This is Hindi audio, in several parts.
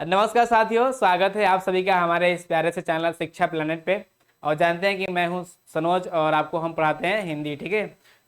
नमस्कार साथियों, स्वागत है आप सभी का हमारे इस प्यारे से चैनल शिक्षा प्लेनेट पे। और जानते हैं कि मैं हूं सनोज और आपको हम पढ़ाते हैं हिंदी। ठीक है,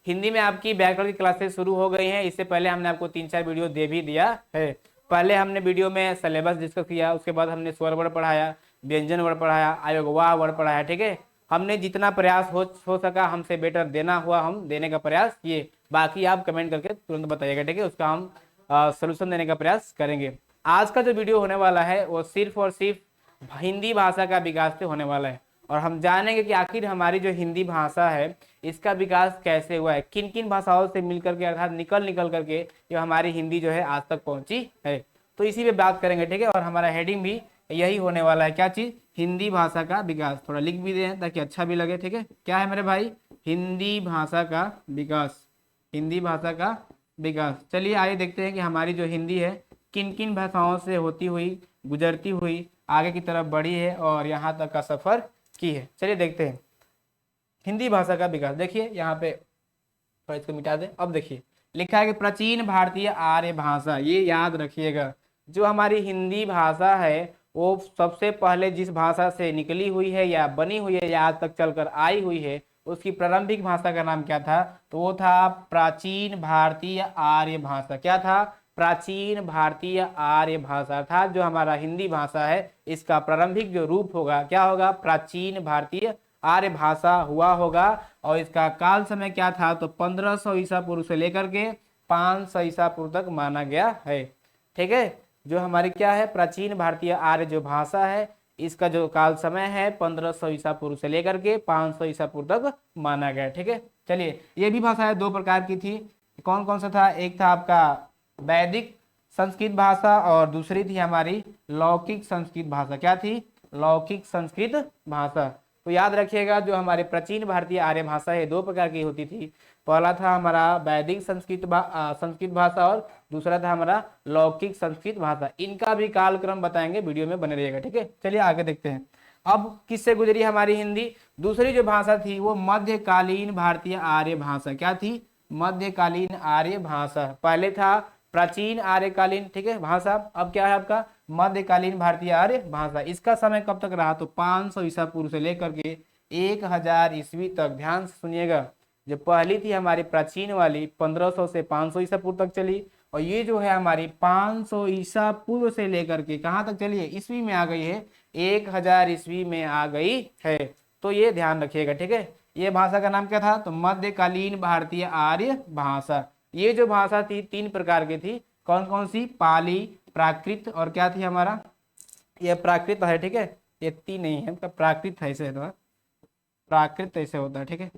हिंदी में आपकी व्याकरण की क्लासेस शुरू हो गई हैं। इससे पहले हमने आपको 3-4 वीडियो दे भी दिया है। पहले हमने वीडियो में सिलेबस डिस्कस किया, उसके बाद हमने स्वर वर्ड पढ़ाया, व्यंजन वर्ड पढ़ाया, आयोगवाह वर्ड पढ़ाया। ठीक है, हमने जितना प्रयास हो सका हमसे बेटर देना हुआ हम देने का प्रयास किए। बाकी आप कमेंट करके तुरंत बताइएगा, ठीक है, उसका हम सोल्यूशन देने का प्रयास करेंगे। आज का जो वीडियो होने वाला है वो सिर्फ और सिर्फ हिंदी भाषा का विकास पे होने वाला है। और हम जानेंगे कि आखिर हमारी जो हिंदी भाषा है इसका विकास कैसे हुआ है, किन किन भाषाओं से मिलकर के अर्थात निकल निकल करके जो हमारी हिंदी जो है आज तक पहुंची है। तो इसी पे बात करेंगे, ठीक है। और हमारा हेडिंग भी यही होने वाला है, क्या चीज, हिंदी भाषा का विकास। थोड़ा लिख भी दें ताकि अच्छा भी लगे, ठीक है। क्या है मेरे भाई, हिंदी भाषा का विकास, हिंदी भाषा का विकास। चलिए आइए देखते हैं कि हमारी जो हिंदी है किन किन भाषाओं से होती हुई गुजरती हुई आगे की तरफ बढ़ी है और यहाँ तक का सफर की है। चलिए देखते हैं हिंदी भाषा का विकास। देखिए यहाँ पे थोड़ा इसको मिटा दें। अब देखिए लिखा है कि प्राचीन भारतीय आर्य भाषा। ये याद रखिएगा, जो हमारी हिंदी भाषा है वो सबसे पहले जिस भाषा से निकली हुई है या बनी हुई है या आज तक चलकर आई हुई है उसकी प्रारंभिक भाषा का नाम क्या था, तो वो था प्राचीन भारतीय आर्य भाषा। क्या था, प्राचीन भारतीय आर्य भाषा था। जो हमारा हिंदी भाषा है इसका प्रारंभिक जो रूप होगा क्या होगा, प्राचीन भारतीय आर्य भाषा हुआ होगा। और इसका काल समय क्या था, तो 1500 ईसा पूर्व से लेकर के 500 ईसा पूर्व तक माना गया है। ठीक है, जो हमारी क्या है, प्राचीन भारतीय आर्य जो भाषा है इसका जो काल समय है 1500 ईसा पूर्व से लेकर के 500 ईसा पूर्व तक माना गया। ठीक है, चलिए ये भी भाषाएं दो प्रकार की थी। कौन कौन सा था, एक था आपका वैदिक संस्कृत भाषा और दूसरी थी हमारी लौकिक संस्कृत भाषा। क्या थी, लौकिक संस्कृत भाषा। तो याद रखिएगा जो हमारे प्राचीन भारतीय आर्य भाषा है दो प्रकार की होती थी। पहला था हमारा वैदिक संस्कृत भाषा और दूसरा था हमारा लौकिक संस्कृत भाषा। इनका भी कालक्रम बताएंगे, वीडियो में बने रहिएगा। ठीक है, चलिए आगे देखते हैं। अब किससे गुजरी हमारी हिंदी, दूसरी जो भाषा थी वो मध्यकालीन भारतीय आर्य भाषा। क्या थी, मध्यकालीन आर्य भाषा। पहले था प्राचीन आर्यकालीन, ठीक है, भाषा। अब क्या है आपका मध्यकालीन भारतीय आर्य भाषा। इसका समय कब तक रहा, तो 500 ईसा पूर्व से लेकर के 1000 ईस्वी तक। ध्यान से सुनिएगा, जो पहली थी हमारी प्राचीन वाली 1500 से 500 ईसा पूर्व तक चली, और ये जो है हमारी 500 ईसा पूर्व से लेकर के कहाँ तक चली है, ईस्वी में आ गई है, 1000 ईस्वी में आ गई है। तो ये ध्यान रखिएगा, ठीक है। ये भाषा का नाम क्या था, तो मध्यकालीन भारतीय आर्य भाषा। ये जो भाषा थी 3 प्रकार की थी। कौन कौन सी, पाली, प्राकृत और क्या थी हमारा, ये प्राकृत है। ठीक है, ये 3 नहीं है, प्राकृत है, ऐसे है, प्राकृत ऐसे होता है। ठीक है,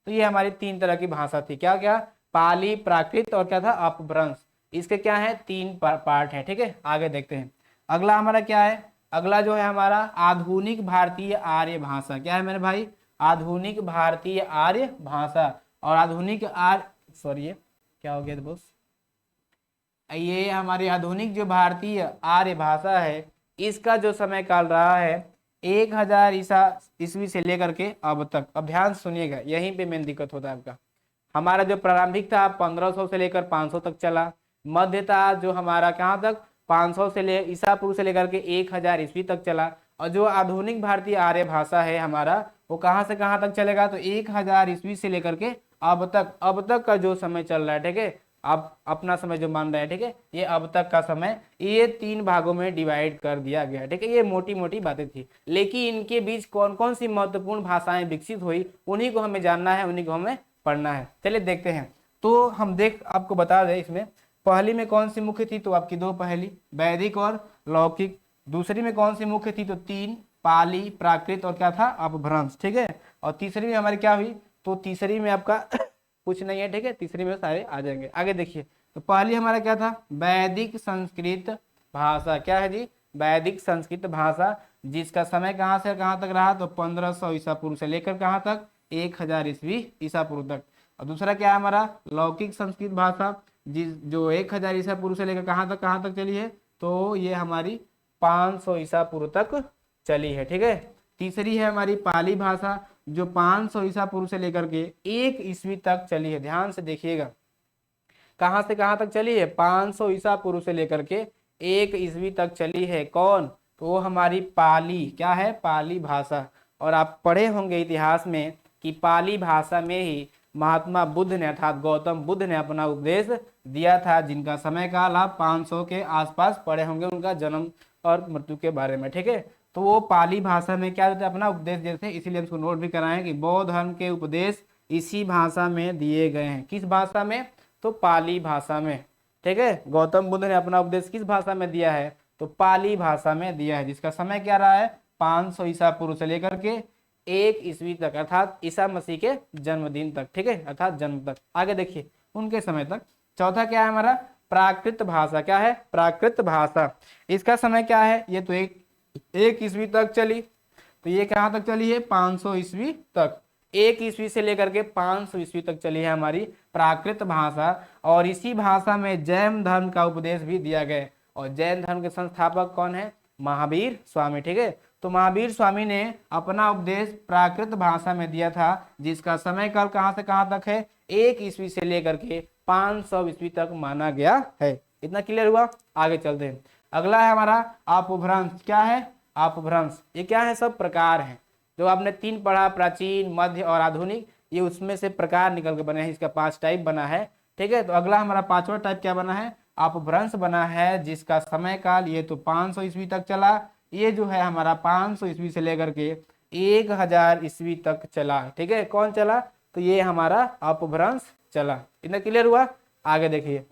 तो ये हमारी 3 तरह की भाषा थी। क्या क्या, पाली, प्राकृत और क्या था, अपभ्रंश। इसके क्या है, 3 पार्ट है। ठीक है, आगे देखते हैं। अगला हमारा क्या है, अगला जो है हमारा आधुनिक भारतीय आर्य भाषा। क्या है मेरे भाई, आधुनिक भारतीय आर्य भाषा। और आधुनिक सॉरी क्या हो गया बॉस, ये हमारी आधुनिक जो भारतीय आर्य भाषा है इसका जो समय काल रहा है 1000 ईसा ईस्वी से लेकर के अब तक। अब ध्यान सुनिएगा, यहीं पे मेन दिक्कत होता है आपका। हमारा जो प्रारंभिक था 1500 से लेकर 500 तक चला। मध्य था जो हमारा कहाँ तक, 500 से ले ईसा पूर्व से लेकर के 1000 ईस्वी तक चला। और जो आधुनिक भारतीय आर्य भाषा है हमारा वो कहाँ से कहाँ तक चलेगा, तो 1000 ईस्वी से लेकर के अब तक का जो समय चल रहा है। ठीक है, आप अपना समय जो मान रहे हैं, ठीक है, ये अब तक का समय, ये 3 भागों में डिवाइड कर दिया गया। ठीक है, ये मोटी मोटी बातें थी, लेकिन इनके बीच कौन कौन सी महत्वपूर्ण भाषाएं विकसित हुई उन्हीं को हमें जानना है, उन्हीं को हमें पढ़ना है। चलिए देखते हैं। तो हम आपको बता दें, इसमें पहली में कौन सी मुख्य थी, तो आपकी 2 पहली, वैदिक और लौकिक। दूसरी में कौन सी मुख्य थी, तो 3, पाली, प्राकृत और क्या था, अपभ्रंश। ठीक है, और तीसरी में हमारी क्या हुई, तो तीसरी में आपका कुछ नहीं है। ठीक है, तीसरी में सारे आ जाएंगे। आगे देखिए, तो पहली हमारा क्या था, वैदिक संस्कृत भाषा। क्या है जी, वैदिक संस्कृत भाषा, जिसका समय कहाँ से कहाँ तक रहा, तो 1500 ईसा पूर्व से लेकर कहाँ तक, 1000 ईस्वी ईसा पूर्व तक। और दूसरा क्या है हमारा लौकिक संस्कृत भाषा, जो 1000 ईसा पूर्व से लेकर कहाँ तक चली है, तो ये हमारी 500 ईसा पूर्व तक चली है। ठीक है, तीसरी है हमारी पाली भाषा, जो 500 ईसा पूर्व से लेकर के 1 ईस्वी तक चली है। ध्यान से देखिएगा, कहां से कहां तक चली है, 500 ईसा पूर्व से लेकर के 1 ईस्वी तक चली है। कौन? तो वो हमारी पाली, क्या है? पाली भाषा। और आप पढ़े होंगे इतिहास में कि पाली भाषा में ही महात्मा बुद्ध ने अर्थात गौतम बुद्ध ने अपना उपदेश दिया था, जिनका समय काल आप 500 के आसपास पढ़े होंगे उनका जन्म और मृत्यु के बारे में। ठीक है, तो वो पाली भाषा में क्या देते? अपना उपदेश देते थे। इसीलिए उसको नोट भी कराएं कि बौद्ध धर्म के उपदेश इसी भाषा में दिए गए हैं। किस भाषा में? तो पाली भाषा में। ठीक है, गौतम बुद्ध ने अपना उपदेश किस भाषा में दिया है? तो पाली भाषा में दिया है, जिसका समय क्या रहा है? 500 ईसा पूर्व से लेकर के 1 ईस्वी तक, अर्थात ईसा मसीह के जन्मदिन तक। ठीक है, अर्थात जन्म तक। आगे देखिए उनके समय तक। चौथा क्या है हमारा? प्राकृत भाषा। क्या है? प्राकृत भाषा। इसका समय क्या है? ये तो 1 ईस्वी तक चली। तो ये कहाँ तक चली है? 500 ईस्वी तक। 1 ईस्वी से लेकर के 500 ईस्वी तक चली है हमारी प्राकृत भाषा। और इसी भाषा में जैन धर्म का उपदेश भी दिया गया। और जैन धर्म के संस्थापक कौन है? महावीर स्वामी। ठीक है, तो महावीर स्वामी ने अपना उपदेश प्राकृत भाषा में दिया था, जिसका समय काल कहाँ से कहाँ तक है? 1 ईस्वी से लेकर के 500 ईस्वी तक माना गया है। इतना क्लियर हुआ? आगे चलते हैं। अगला है हमारा अपभ्रंश। क्या है? अपभ्रंश। ये क्या है? सब प्रकार हैं जो आपने 3 पढ़ा, प्राचीन, मध्य और आधुनिक। ये उसमें से प्रकार निकल के बने हैं। इसका 5 टाइप बना है। ठीक है, तो अगला हमारा 5वां टाइप क्या बना है? अपभ्रंश बना है, जिसका समय काल ये तो 500 ईस्वी तक चला। ये जो है हमारा 500 ईस्वी से लेकर के 1000 ईस्वी तक चला। ठीक है, कौन चला? तो ये हमारा अपभ्रंश चला। इतना क्लियर हुआ? आगे देखिए।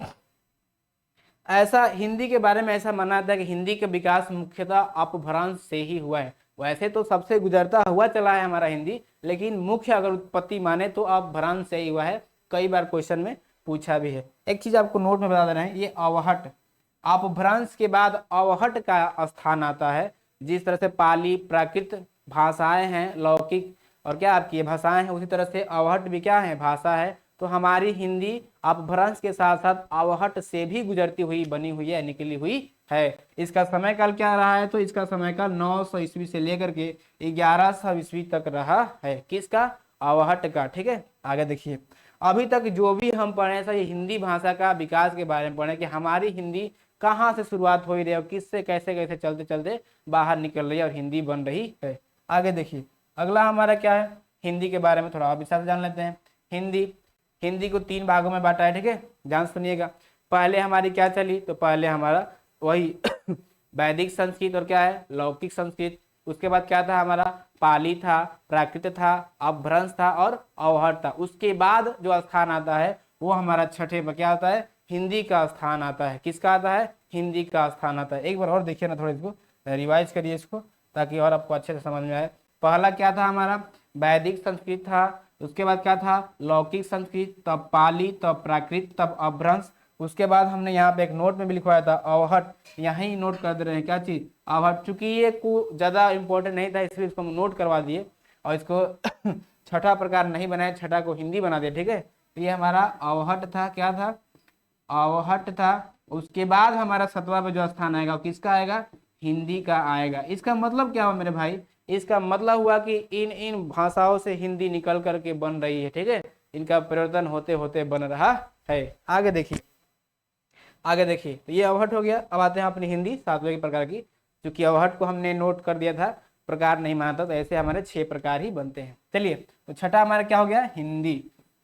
ऐसा हिंदी के बारे में ऐसा माना जाता है कि हिंदी का विकास मुख्यतः अपभ्रंश से ही हुआ है। वैसे तो सबसे गुजरता हुआ चला है हमारा हिंदी, लेकिन मुख्य अगर उत्पत्ति माने तो अपभ्रंश से ही हुआ है। कई बार क्वेश्चन में पूछा भी है। एक चीज आपको नोट में बता दे रहे हैं, ये अवहट, अपभ्रंश के बाद अवहट का स्थान आता है। जिस तरह से पाली प्राकृत भाषाएं हैं, लौकिक और क्या आपकी भाषाएं हैं, उसी तरह से अवहट भी क्या है? भाषा है। तो हमारी हिंदी अपभ्रंश के साथ साथ अवहट से भी गुजरती हुई बनी हुई है, निकली हुई है। इसका समय काल क्या रहा है? तो इसका समय काल 900 ईस्वी से लेकर के 1100 ईस्वी तक रहा है। किसका? अवहट का। ठीक है, आगे देखिए। अभी तक जो भी हम पढ़े सर, ये हिंदी भाषा का विकास के बारे में पढ़े कि हमारी हिंदी कहाँ से शुरुआत हो रही है और किससे कैसे कैसे चलते चलते बाहर निकल रही है और हिंदी बन रही है। आगे देखिए अगला हमारा क्या है? हिंदी के बारे में थोड़ा और विस्तार से जान लेते हैं। हिंदी को 3 भागों में बांटा है। ठीक है, ध्यान सुनिएगा। पहले हमारी क्या चली? तो पहले हमारा वही वैदिक संस्कृत और क्या है? लौकिक संस्कृत। उसके बाद क्या था हमारा? पाली था, प्राकृत था, अपभ्रंश था और अवहट था। उसके बाद जो स्थान आता है वो हमारा छठे पर क्या आता है? हिंदी का स्थान आता है। किसका आता है? हिंदी का स्थान आता है। एक बार और देखिए ना, थोड़ा इसको रिवाइज करिए इसको, ताकि और आपको अच्छे से समझ में आए। पहला क्या था हमारा? वैदिक संस्कृत था। उसके बाद क्या था? लौकिक संस्कृत, तब पाली, तब प्राकृत, तब अपभ्रंश। उसके बाद हमने यहाँ पे एक नोट में भी लिखवाया था अवहट। यहीं नोट कर दे रहे हैं क्या चीज? अवहट। चूंकि ये को ज्यादा इंपॉर्टेंट नहीं था इसलिए इसको हम नोट करवा दिए और इसको छठा प्रकार नहीं बनाए, छठा को हिंदी बना दिया। ठीक है, तो ये हमारा अवहट था। क्या था? अवहट था। उसके बाद हमारा 7वां पे जो स्थान आएगा वो किसका आएगा? हिंदी का आएगा। इसका मतलब क्या हुआ मेरे भाई? इसका मतलब हुआ कि इन भाषाओं से हिंदी निकल करके बन रही है। ठीक है, इनका परिवर्तन होते होते बन रहा है। आगे देखिए तो ये अवहट हो गया। अब आते हैं अपनी हिंदी 7वें प्रकार की। क्योंकि अवहट को हमने नोट कर दिया था, प्रकार नहीं माना था, तो ऐसे हमारे 6 प्रकार ही बनते हैं। चलिए, तो छठा हमारा क्या हो गया?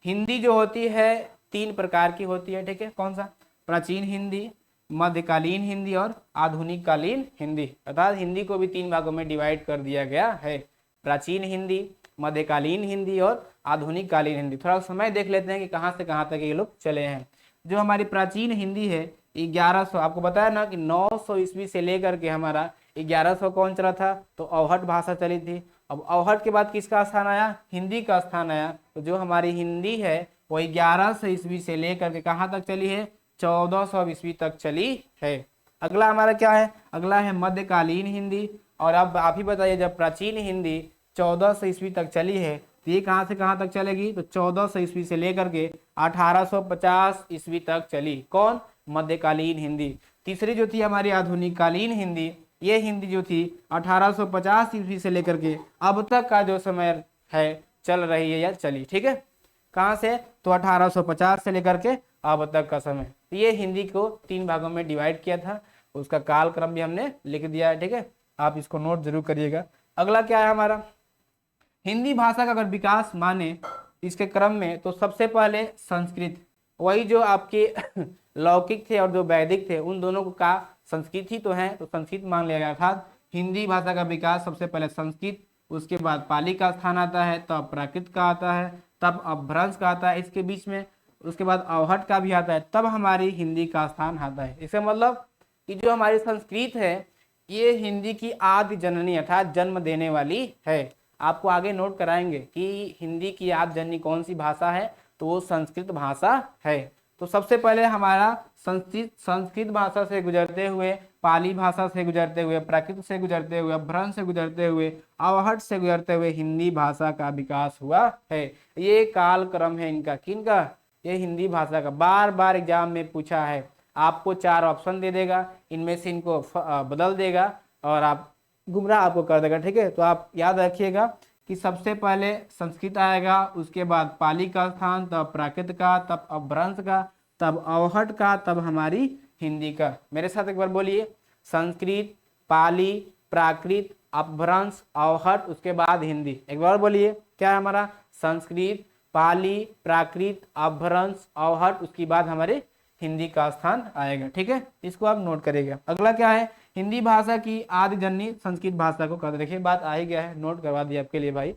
हिंदी जो होती है 3 प्रकार की होती है। ठीक है, कौन सा? प्राचीन हिंदी, मध्यकालीन हिंदी और आधुनिक कालीन हिंदी। अर्थात हिंदी को भी 3 भागों में डिवाइड कर दिया गया है। प्राचीन हिंदी, मध्यकालीन हिंदी और आधुनिक कालीन हिंदी। थोड़ा समय देख लेते हैं कि कहाँ से कहाँ तक ये लोग चले हैं। जो हमारी प्राचीन हिंदी है 1100, आपको बताया ना कि 900 ईस्वी से लेकर के हमारा 1100 कौन चला था? तो अवहट भाषा चली थी। अब अवहट के बाद किसका स्थान आया? हिंदी का स्थान आया। तो जो हमारी हिंदी है वो 1100 ईस्वी से लेकर के कहाँ तक चली है? 1400 ईस्वी तक चली है। अगला हमारा क्या है? अगला है मध्यकालीन हिंदी। और अब आप ही बताइए, जब प्राचीन हिंदी 1400 ईस्वी तक चली है तो ये कहाँ से कहाँ तक चलेगी? तो 1400 ईस्वी से लेकर के 1850 ईस्वी तक चली। कौन? मध्यकालीन हिंदी। तीसरी जो थी हमारी आधुनिक कालीन हिंदी, ये हिंदी जो थी 1850 ईस्वी से लेकर के अब तक का जो समय है चल रही है या चली। ठीक है, कहाँ से? तो 1850 से लेकर के अब तक का समय। ये हिंदी को 3 भागों में डिवाइड किया था। उसका कालक्रम भी हमने लिख दिया है, ठीक है। आप इसको नोट जरूर करिएगा। अगला क्या है हमारा, हिंदी भाषा का अगर विकास माने इसके क्रम में तो सबसे पहले संस्कृत, वही जो आपके लौकिक थे और जो वैदिक थे उन दोनों का संस्कृत ही तो है, तो संस्कृत मान लिया गया। अर्थात हिंदी भाषा का विकास सबसे पहले संस्कृत, उसके बाद पाली का स्थान आता है, तब प्राकृत का आता है, तब अपभ्रंश का आता है इसके बीच में, उसके बाद अवहट का भी आता है, तब हमारी हिंदी का स्थान आता है। इसका मतलब कि जो हमारी संस्कृत है ये हिंदी की आदि जननी अर्थात जन्म देने वाली है। आपको आगे नोट कराएंगे कि हिंदी की आदि जननी कौन सी भाषा है, तो वो संस्कृत भाषा है। तो सबसे पहले हमारा संस्कृत भाषा से गुजरते हुए, पाली भाषा से गुजरते हुए, प्राकृत से गुजरते हुए, अपभ्रंश से गुजरते हुए, अवहट से गुजरते हुए हिंदी भाषा का विकास हुआ है। ये कालक्रम है इनका, किनका, ये हिंदी भाषा का। बार बार एग्जाम में पूछा है, आपको 4 ऑप्शन दे देगा, इनमें से इनको बदल देगा और आप गुमराह आपको कर देगा, ठीक है। तो आप याद रखिएगा कि सबसे पहले संस्कृत आएगा, उसके बाद पाली का स्थान, तब प्राकृत का, तब अपभ्रंश का, तब अवहट का, तब हमारी हिंदी का। मेरे साथ एक बार बोलिए, संस्कृत, पाली, प्राकृत, अपभ्रंश, अवहट, उसके बाद हिंदी। एक बार बोलिए, क्या है हमारा, संस्कृत, पाली, प्राकृत, अपभ्रंश, अवहट, उसके बाद हमारे हिंदी का स्थान आएगा, ठीक है। इसको आप नोट करिएगा। अगला क्या है, हिंदी भाषा की आदि जननी संस्कृत भाषा को कहते। देखिए बात आ ही गया है, नोट करवा दिया आपके लिए भाई,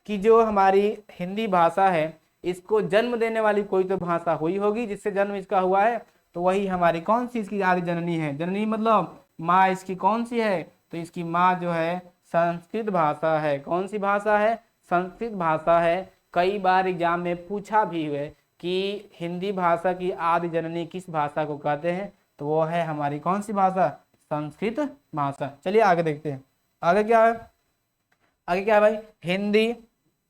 कि जो हमारी हिंदी भाषा है इसको जन्म देने वाली कोई तो भाषा हुई होगी जिससे जन्म इसका हुआ है, तो वही हमारी कौन सी इसकी आदि जननी है। जननी मतलब माँ इसकी कौन सी है, तो इसकी माँ जो है संस्कृत भाषा है। कौन सी भाषा है, संस्कृत भाषा है। कई बार एग्जाम में पूछा भी हुआ कि हिंदी भाषा की आदि जननी किस भाषा को कहते हैं, तो वो है हमारी कौन सी भाषा, संस्कृत भाषा। चलिए आगे देखते हैं, आगे क्या है, आगे क्या है भाई, हिंदी।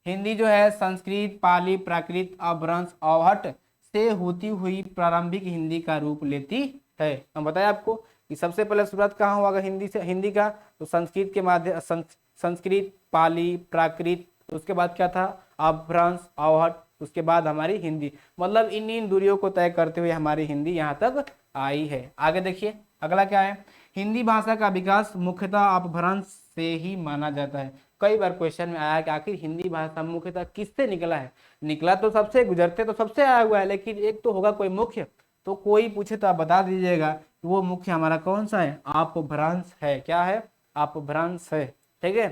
हिंदी जो है संस्कृत, पाली, प्राकृत, अपभ्रंश, अवहट से होती हुई प्रारंभिक हिंदी का रूप लेती है। हम बताएं आपको कि सबसे पहले शुरुआत कहाँ हुआ हिंदी से, हिंदी का, तो संस्कृत के माध्यम, संस्कृत, पाली, प्राकृत, उसके बाद क्या था, अपभ्रंश, अवहट, उसके बाद हमारी हिंदी। मतलब इन दूरियों को तय करते हुए हमारी हिंदी यहाँ तक आई है। आगे देखिए अगला क्या है, हिंदी भाषा का विकास मुख्यतः अपभ्रंश से ही माना जाता है। कई बार क्वेश्चन में आया कि आखिर हिंदी भाषा मुख्यतः किससे निकला है, निकला तो सबसे, गुजरते तो सबसे आया हुआ है, लेकिन एक तो होगा कोई मुख्य, तो कोई पूछे तो आप बता दीजिएगा कि वो मुख्य हमारा कौन सा है, अपभ्रंश है। क्या है, अपभ्रंश है, ठीक है।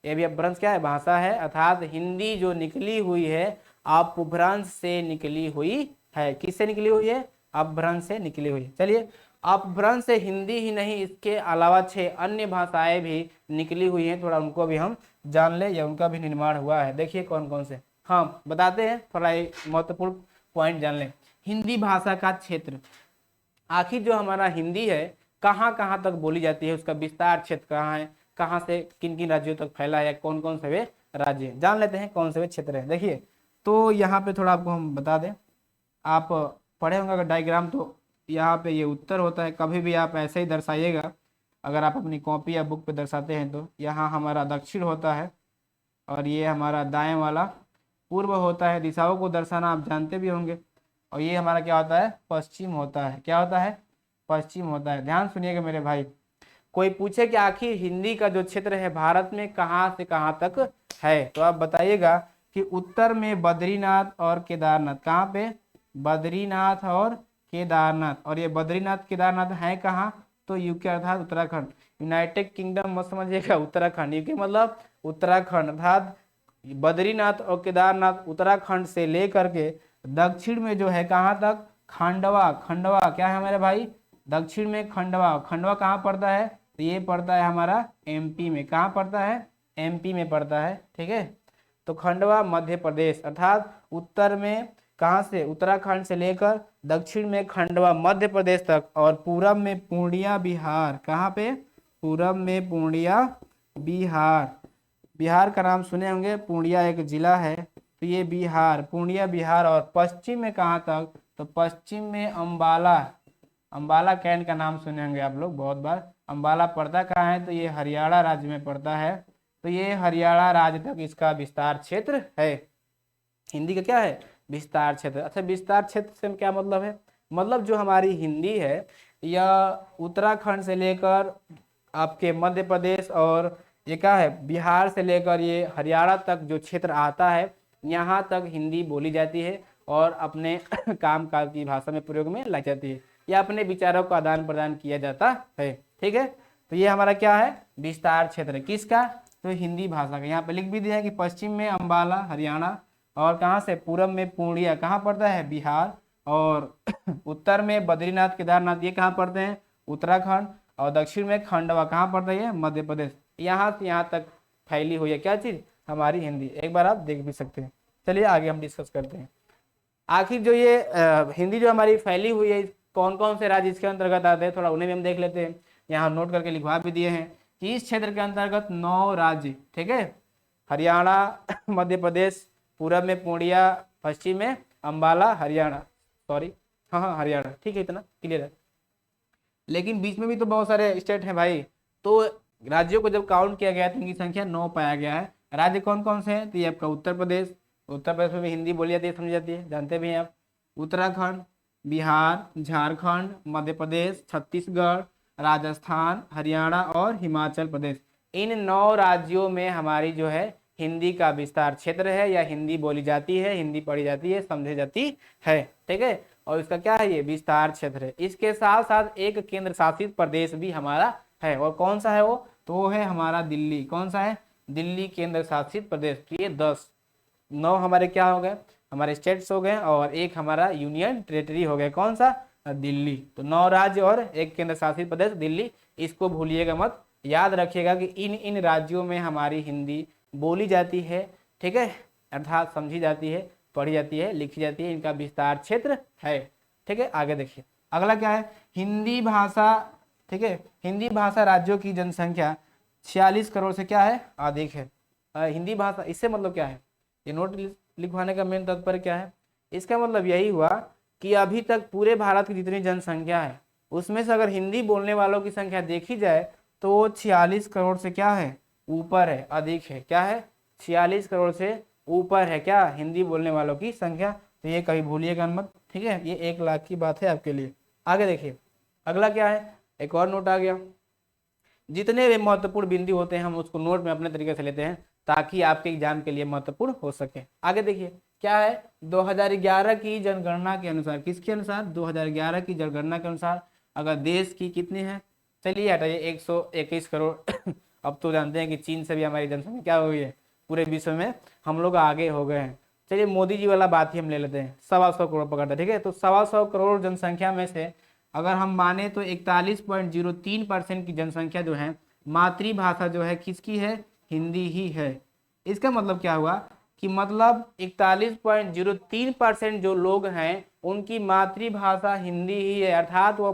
ये भी अपभ्रंश क्या है, भाषा है, अर्थात हिंदी जो निकली हुई है अपभ्रंश से निकली हुई है। किससे निकली हुई है, अपभ्रंश से निकली हुई है। चलिए, अपभ्रंश से हिंदी ही नहीं इसके अलावा 6 अन्य भाषाएं भी निकली हुई हैं, थोड़ा उनको भी हम जान ले या उनका भी निर्माण हुआ है। देखिए कौन कौन से, हाँ बताते हैं, थोड़ा महत्वपूर्ण पॉइंट जान लें। हिंदी भाषा का क्षेत्र, आखिर जो हमारा हिंदी है कहाँ कहाँ तक बोली जाती है, उसका विस्तार क्षेत्र कहाँ है, कहाँ से किन किन राज्यों तक फैला है, कौन कौन से वे राज्य, जान लेते हैं कौन से वे क्षेत्र है। देखिए तो यहाँ पे थोड़ा आपको हम बता दें, आप पढ़े होंगे अगर डायग्राम, तो यहाँ पे ये उत्तर होता है, कभी भी आप ऐसे ही दर्शाइएगा। अगर आप अपनी कॉपी या बुक पे दर्शाते हैं तो यहाँ हमारा दक्षिण होता है और ये हमारा दाएं वाला पूर्व होता है। दिशाओं को दर्शाना आप जानते भी होंगे। और ये हमारा क्या होता है, पश्चिम होता है। क्या होता है, पश्चिम होता है। ध्यान सुनिएगा मेरे भाई, कोई पूछे कि आखिर हिंदी का जो क्षेत्र है भारत में कहाँ से कहाँ तक है, तो आप बताइएगा कि उत्तर में बद्रीनाथ और केदारनाथ। कहाँ पे, बद्रीनाथ और केदारनाथ। और ये बद्रीनाथ केदारनाथ है कहाँ, तो यूके अर्थात उत्तराखंड। यूनाइटेड किंगडम मत समझिएगा, उत्तराखंड, यूके मतलब उत्तराखंड, अर्थात बद्रीनाथ और केदारनाथ उत्तराखंड से लेकर के दक्षिण में जो है कहाँ तक, खंडवा। खंडवा क्या है हमारे भाई, दक्षिण में खंडवा। खंडवा कहाँ पड़ता है, तो ये पड़ता है हमारा एमपी में। कहाँ पड़ता है, एमपी में पड़ता है, ठीक है। तो खंडवा मध्य प्रदेश, अर्थात उत्तर में कहाँ से, उत्तराखंड से लेकर दक्षिण में खंडवा मध्य प्रदेश तक, और पूरब में पूर्णिया बिहार। कहाँ पे, पूरब में पूर्णिया बिहार। बिहार का नाम सुने होंगे, पूर्णिया एक जिला है, तो ये बिहार, पूर्णिया बिहार। और पश्चिम में कहाँ तक, तो पश्चिम में अम्बाला। अम्बाला कैंट का नाम सुने होंगे आप लोग बहुत बार। अम्बाला पड़ता कहाँ है, तो ये हरियाणा राज्य में पड़ता है। तो ये हरियाणा राज्य तक इसका विस्तार क्षेत्र है। हिंदी का क्या है, विस्तार क्षेत्र। अच्छा, विस्तार क्षेत्र से क्या मतलब है, मतलब जो हमारी हिंदी है यह उत्तराखंड से लेकर आपके मध्य प्रदेश और ये क्या है बिहार से लेकर ये हरियाणा तक जो क्षेत्र आता है यहाँ तक हिंदी बोली जाती है और अपने काम काज की भाषा में प्रयोग में लाई जाती है या अपने विचारों का आदान प्रदान किया जाता है। ठीक है, तो ये हमारा क्या है विस्तार क्षेत्र है किसका, तो हिंदी भाषा का। यहाँ पे लिख भी दिया है कि पश्चिम में अम्बाला हरियाणा और कहाँ से पूरब में पूर्णिया कहाँ पड़ता है बिहार और उत्तर में बद्रीनाथ केदारनाथ ये कहाँ पड़ते हैं उत्तराखंड और दक्षिण में खंडवा कहाँ पड़ता है मध्य प्रदेश। यहाँ से यहाँ तक फैली हुई है क्या चीज़ हमारी हिंदी, एक बार आप देख भी सकते हैं। चलिए आगे हम डिस्कस करते हैं। आखिर जो ये हिंदी जो हमारी फैली हुई है कौन कौन से राज्य इसके अंतर्गत आते हैं थोड़ा उन्हें भी हम देख लेते हैं। यहाँ नोट करके लिखवा भी दिए हैं कि इस क्षेत्र के अंतर्गत 9 राज्य, ठीक है, हरियाणा मध्य प्रदेश, पूरब में पूर्णिया, पश्चिम में अम्बाला हरियाणा, सॉरी हाँ हरियाणा, ठीक है इतना क्लियर है। लेकिन बीच में भी तो बहुत सारे स्टेट हैं भाई, तो राज्यों को जब काउंट किया गया तो इनकी संख्या 9 पाया गया है। राज्य कौन कौन से हैं, तो ये आपका उत्तर प्रदेश, उत्तर प्रदेश में भी हिंदी बोली जाती है समझी जाती है जानते भी हैं आप, उत्तराखंड, बिहार, झारखंड, मध्य प्रदेश, छत्तीसगढ़, राजस्थान, हरियाणा और हिमाचल प्रदेश। इन 9 राज्यों में हमारी जो है हिंदी का विस्तार क्षेत्र है या हिंदी बोली जाती है, हिंदी पढ़ी जाती है, समझी जाती है। ठीक है, और इसका क्या है ये विस्तार क्षेत्र है। इसके साथ साथ एक केंद्र शासित प्रदेश भी हमारा है और कौन सा है वो, तो वो है हमारा दिल्ली। कौन सा है, दिल्ली केंद्र शासित प्रदेश। तो ये 9 हमारे क्या हो गए हमारे स्टेट्स हो गए और एक हमारा यूनियन टेरिटरी हो गया कौन सा दिल्ली। तो 9 राज्य और एक केंद्र शासित प्रदेश दिल्ली, इसको भूलिएगा मत, याद रखिएगा कि इन राज्यों में हमारी हिंदी बोली जाती है, ठीक है, अर्थात समझी जाती है, पढ़ी जाती है, लिखी जाती है, इनका विस्तार क्षेत्र है। ठीक है, आगे देखिए अगला क्या है हिंदी भाषा। ठीक है, हिंदी भाषा राज्यों की जनसंख्या 46 करोड़ से क्या है अधिक है। हिंदी भाषा इससे मतलब क्या है, ये नोट लिखवाने का मेन तात्पर्य क्या है, इसका मतलब यही हुआ कि अभी तक पूरे भारत की जितनी जनसंख्या है उसमें से अगर हिंदी बोलने वालों की संख्या देखी जाए तो वो 46 करोड़ से क्या है ऊपर है, अधिक है। क्या है 46 करोड़ से ऊपर है क्या हिंदी बोलने वालों की संख्या, तो ये कभी भूलिएगा मत। ठीक है, ये 1 लाख की बात है आपके लिए। आगे देखिए अगला क्या है, एक और नोट आ गया। जितने भी महत्वपूर्ण बिंदु होते हैं हम उसको नोट में अपने तरीके से लेते हैं ताकि आपके एग्जाम के लिए महत्वपूर्ण हो सके। आगे देखिए क्या है 2011 की जनगणना के अनुसार, किसके अनुसार 2011 की जनगणना के अनुसार अगर देश की कितनी है, चलिए हटाइए 121 करोड़ अब तो जानते हैं कि चीन से भी हमारी जनसंख्या क्या हुई है पूरे विश्व में हम लोग आगे हो गए हैं। चलिए मोदी जी वाला बात ही हम ले लेते हैं, 125 करोड़ पकड़ते हैं। ठीक है, तो 125 करोड़ जनसंख्या में से अगर हम माने तो 41.03% की जनसंख्या जो है मातृभाषा जो है किसकी है हिंदी ही है। इसका मतलब क्या हुआ कि मतलब 41.03% जो लोग हैं उनकी मातृभाषा हिंदी ही है, अर्थात वो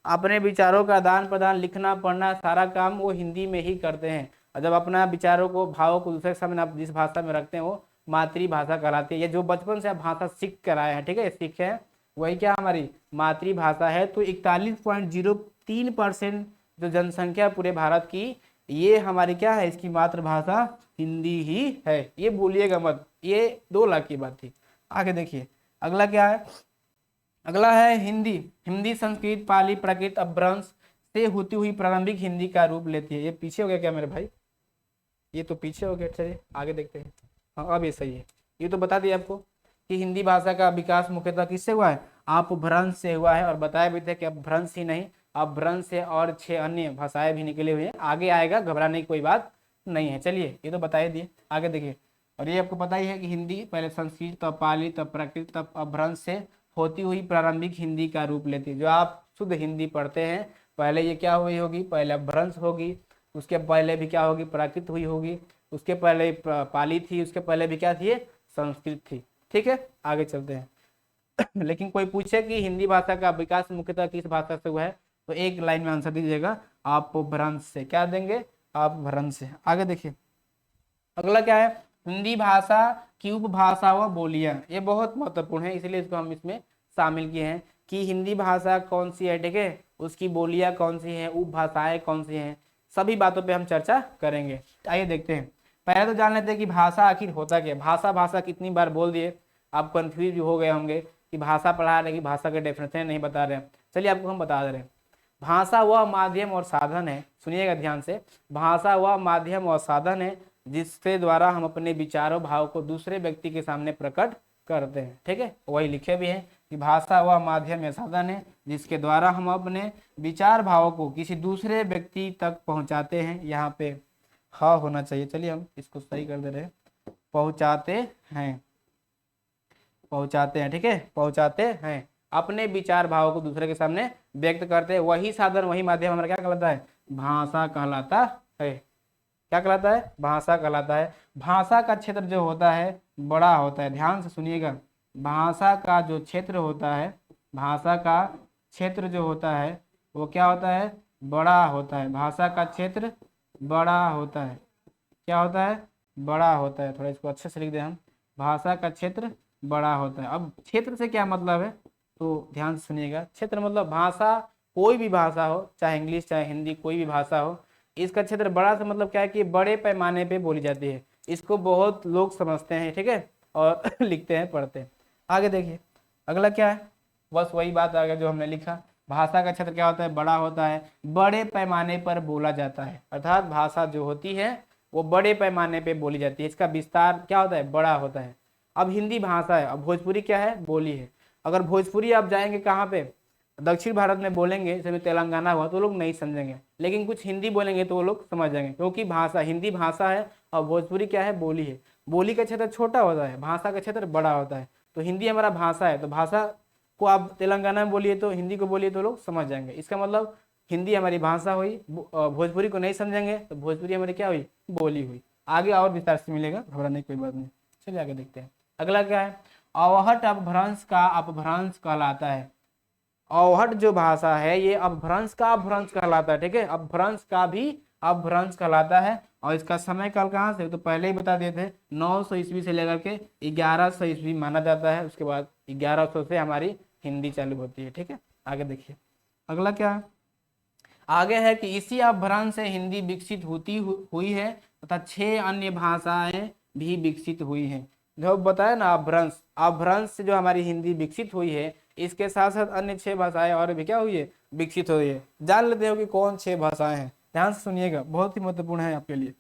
अपने विचारों का आदान प्रदान लिखना पढ़ना सारा काम वो हिंदी में ही करते हैं। और जब अपना विचारों को भावों को दूसरे के सामने आप जिस भाषा में रखते हैं वो मातृभाषा कहलाती है। ये जो बचपन से आप भाषा सीख कर आए हैं, ठीक है, सीखे हैं वही क्या हमारी मातृभाषा है। तो 41.03% जो जनसंख्या पूरे भारत की ये हमारी क्या है इसकी मातृभाषा हिंदी ही है, ये भूलिएगा मत, ये 2 लाख की बात थी। आगे देखिए अगला क्या है, अगला है हिंदी। हिंदी संस्कृत पाली प्राकृत अपभ्रंश से होती हुई प्रारंभिक हिंदी का रूप लेती है। ये पीछे हो गया क्या मेरे भाई, ये तो पीछे हो गया। चलिए आगे देखते हैं। हाँ अब ये सही है, ये तो बता दिया आपको कि हिंदी भाषा का विकास मुख्यतः किससे हुआ है अपभ्रंश से हुआ है। और बताया भी था कि अपभ्रंश ही नहीं अपभ्रंश से और 6 अन्य भाषाएं भी निकले हुए हैं, आगे आएगा घबराने की कोई बात नहीं है। चलिए ये तो बता ही दिए, आगे देखिए। और ये आपको पता ही है कि हिंदी पहले संस्कृत तब पाली तब प्राकृत तब अपभ्रंश से होती हुई प्रारंभिक हिंदी का रूप लेती है। जो आप शुद्ध हिंदी पढ़ते हैं पहले ये क्या हुई होगी, पहले अपभ्रंश होगी, उसके पहले भी क्या होगी प्राकृत हुई होगी, उसके पहले पाली थी, उसके पहले भी क्या थी संस्कृत थी। ठीक है आगे चलते हैं। लेकिन कोई पूछे कि हिंदी भाषा का विकास मुख्यतः किस भाषा से हुआ है तो एक लाइन में आंसर दीजिएगा अपभ्रंश से। क्या देंगे अपभ्रंश से। आगे देखिए अगला क्या है हिंदी भाषा की उपभाषा व बोलियां। ये बहुत महत्वपूर्ण है इसलिए इसको हम इसमें शामिल किए हैं कि हिंदी भाषा कौन सी है, ठीक है, उसकी बोलियां कौन सी है, उपभाषाएं कौन सी हैं, सभी बातों पे हम चर्चा करेंगे। आइए देखते हैं। पहले तो जान लेते हैं कि भाषा आखिर होता क्या। भाषा कितनी बार बोल दिए, आप कंफ्यूज हो गए होंगे कि भाषा पढ़ा रहे कि भाषा के डेफिनेशन नहीं बता रहे हैं। चलिए आपको हम बता दे रहे हैं। भाषा वह माध्यम और साधन है, सुनिएगा ध्यान से, भाषा वह माध्यम और साधन है जिसके द्वारा हम अपने विचारों भाव को दूसरे व्यक्ति के सामने प्रकट करते हैं। ठीक है, वही लिखे भी है कि भाषा वह माध्यम या साधन है जिसके द्वारा हम अपने विचार भाव को किसी दूसरे व्यक्ति तक पहुंचाते हैं। यहाँ पे हाँ होना चाहिए, चलिए हम इसको सही कर दे रहे हैं, पहुंचाते हैं, पहुंचाते हैं। ठीक है, पहुंचाते हैं, अपने विचार भाव को दूसरे के सामने व्यक्त करते हैं। वही साधन वही माध्यम हमारा क्या कहलाता है, भाषा कहलाता है। क्या कहलाता है, भाषा कहलाता है। भाषा का क्षेत्र जो होता है बड़ा होता है, ध्यान से सुनिएगा, भाषा का जो क्षेत्र होता है, भाषा का क्षेत्र जो होता है वो क्या होता है, बड़ा होता है। भाषा का क्षेत्र बड़ा होता है, क्या होता है, बड़ा होता है। थोड़ा इसको अच्छे से लिख दें हम, भाषा का क्षेत्र बड़ा होता है। अब क्षेत्र से क्या मतलब है, तो ध्यान से सुनिएगा, क्षेत्र मतलब भाषा, कोई भी भाषा हो, चाहे इंग्लिश चाहे हिंदी, कोई भी भाषा हो, इसका क्षेत्र बड़ा से मतलब क्या है कि बड़े पैमाने पे बोली जाती है। इसको बहुत लोग समझते हैं, ठीक है, और लिखते हैं, पढ़ते हैं। आगे देखिए अगला क्या है, बस वही बात आ गया जो हमने लिखा। भाषा का क्षेत्र क्या होता है, बड़ा होता है, बड़े पैमाने पर बोला जाता है। अर्थात भाषा जो होती है वो बड़े पैमाने पे बोली जाती है, इसका विस्तार क्या होता है, बड़ा होता है। अब हिंदी भाषा है, अब भोजपुरी क्या है, बोली है। अगर भोजपुरी आप जाएंगे कहाँ पे, दक्षिण भारत में बोलेंगे, जैसे तेलंगाना हुआ, तो लोग नहीं समझेंगे, लेकिन कुछ हिंदी बोलेंगे तो वो लोग समझ जाएंगे, क्योंकि भाषा हिंदी भाषा है और भोजपुरी क्या है, बोली है। बोली का क्षेत्र छोटा होता है, भाषा का क्षेत्र बड़ा होता है। तो हिंदी हमारा भाषा है, तो भाषा को आप तेलंगाना में बोलिए तो हिंदी को बोलिए तो लोग समझ जाएंगे। इसका मतलब हिंदी हमारी भाषा हुई, भोजपुरी को नहीं समझेंगे तो भोजपुरी हमारी क्या हुई, बोली हुई। आगे और विस्तार से मिलेगा, घबराने की कोई बात नहीं। चलिए आगे देखते हैं अगला क्या है, अवहट अपभ्रंश का अपभ्रंश कहलाता है। अवहट जो भाषा है ये अपभ्रंश का अपभ्रंश कहलाता है। ठीक है, अपभ्रंश का भी अपभ्रंश कहलाता है। और इसका समय काल कहाँ से, तो पहले ही बता दिए थे, 900 ईस्वी से लेकर के 1100 ईस्वी माना जाता है। उसके बाद 1100 से हमारी हिंदी चालू होती है। ठीक है, आगे देखिए अगला क्या है, आगे है कि इसी अपभ्रंश से हिंदी विकसित हुई है तथा 6 अन्य भाषाएं भी विकसित हुई हैं। जो बताया ना अपभ्रंश, अपभ्रंश से जो हमारी हिंदी विकसित हुई है, इसके साथ साथ अन्य 6 भाषाएं और भी क्या हुई है, विकसित हुई है। जान लेते हो कि कौन 6 भाषाएं हैं, ध्यान से सुनिएगा, बहुत ही महत्वपूर्ण है आपके लिए।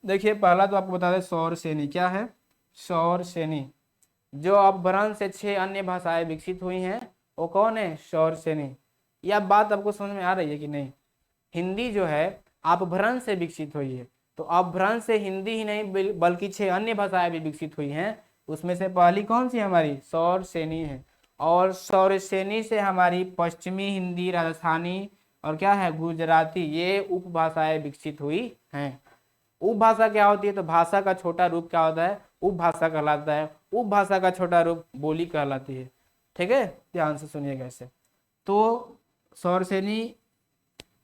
देखिए पहला तो आपको बता दें, सौरसेनी। क्या है, सौरसेनी। जो अपभ्रंश से 6 अन्य भाषाएं विकसित हुई हैं वो कौन है, सौरसेनी। यह बात आपको समझ में आ रही है कि नहीं, हिंदी जो है अपभ्रंश से विकसित हुई है। तो अपभ्रंश से हिंदी ही नहीं बल्कि 6 अन्य भाषाएं भी विकसित हुई हैं। उसमें से पहली कौन सी हमारी, सौरसेनी है। और सौरसेनी से हमारी पश्चिमी हिंदी, राजस्थानी और क्या है, गुजराती, ये उपभाषाएं विकसित हुई हैं। उपभाषा क्या होती है, तो भाषा का छोटा रूप क्या होता है, उपभाषा कहलाता है। उपभाषा का छोटा रूप बोली कहलाती है। ठीक है, ध्यान से सुनिएगा इसे। तो सौरसेनी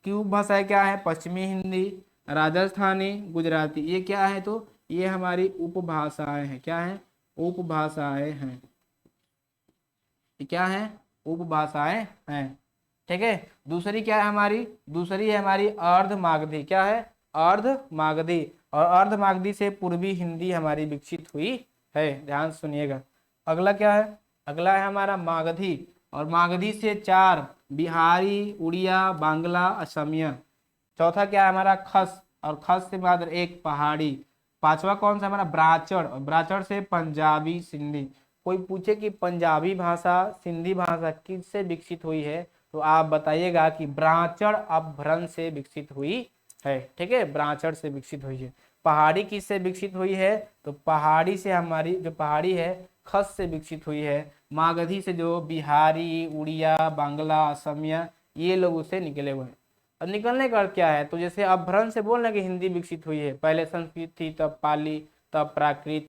की उपभाषाएं क्या है, पश्चिमी हिंदी, राजस्थानी, गुजराती, ये क्या है, तो ये हमारी उपभाषाएं हैं। क्या है, उपभाषाएं हैं, ये क्या है, उपभाषाएं हैं। ठीक है, दूसरी क्या है हमारी, दूसरी है हमारी अर्धमागधी। क्या है, अर्धमागधी। और अर्धमागधी से पूर्वी हिंदी हमारी विकसित हुई है, ध्यान सुनिएगा। अगला क्या है, अगला है हमारा मागधी। और मागधी से 4 बिहारी, उड़िया, बांग्ला, असमिया। चौथा क्या है हमारा खस, और खस से बाद 1 पहाड़ी। पांचवा कौन सा हमारा ब्राचड़, और ब्राचड़ से पंजाबी, सिंधी। कोई पूछे कि पंजाबी भाषा, सिंधी भाषा किससे विकसित हुई है, तो आप बताइएगा कि ब्राचड़ अपभ्रंश से विकसित हुई है। ठीक है, ब्राचड़ से विकसित हुई है। पहाड़ी किससे विकसित हुई है, तो पहाड़ी से हमारी जो पहाड़ी है खस से विकसित हुई है। मागधी से जो बिहारी, उड़िया, बांग्ला, असमिया, ये लोग उससे निकले हुए हैं। अब निकलने का अर्थ क्या है, तो जैसे अपभ्रंश से बोल रहे कि हिंदी विकसित हुई है, पहले संस्कृत थी, तब पाली, तब प्राकृत,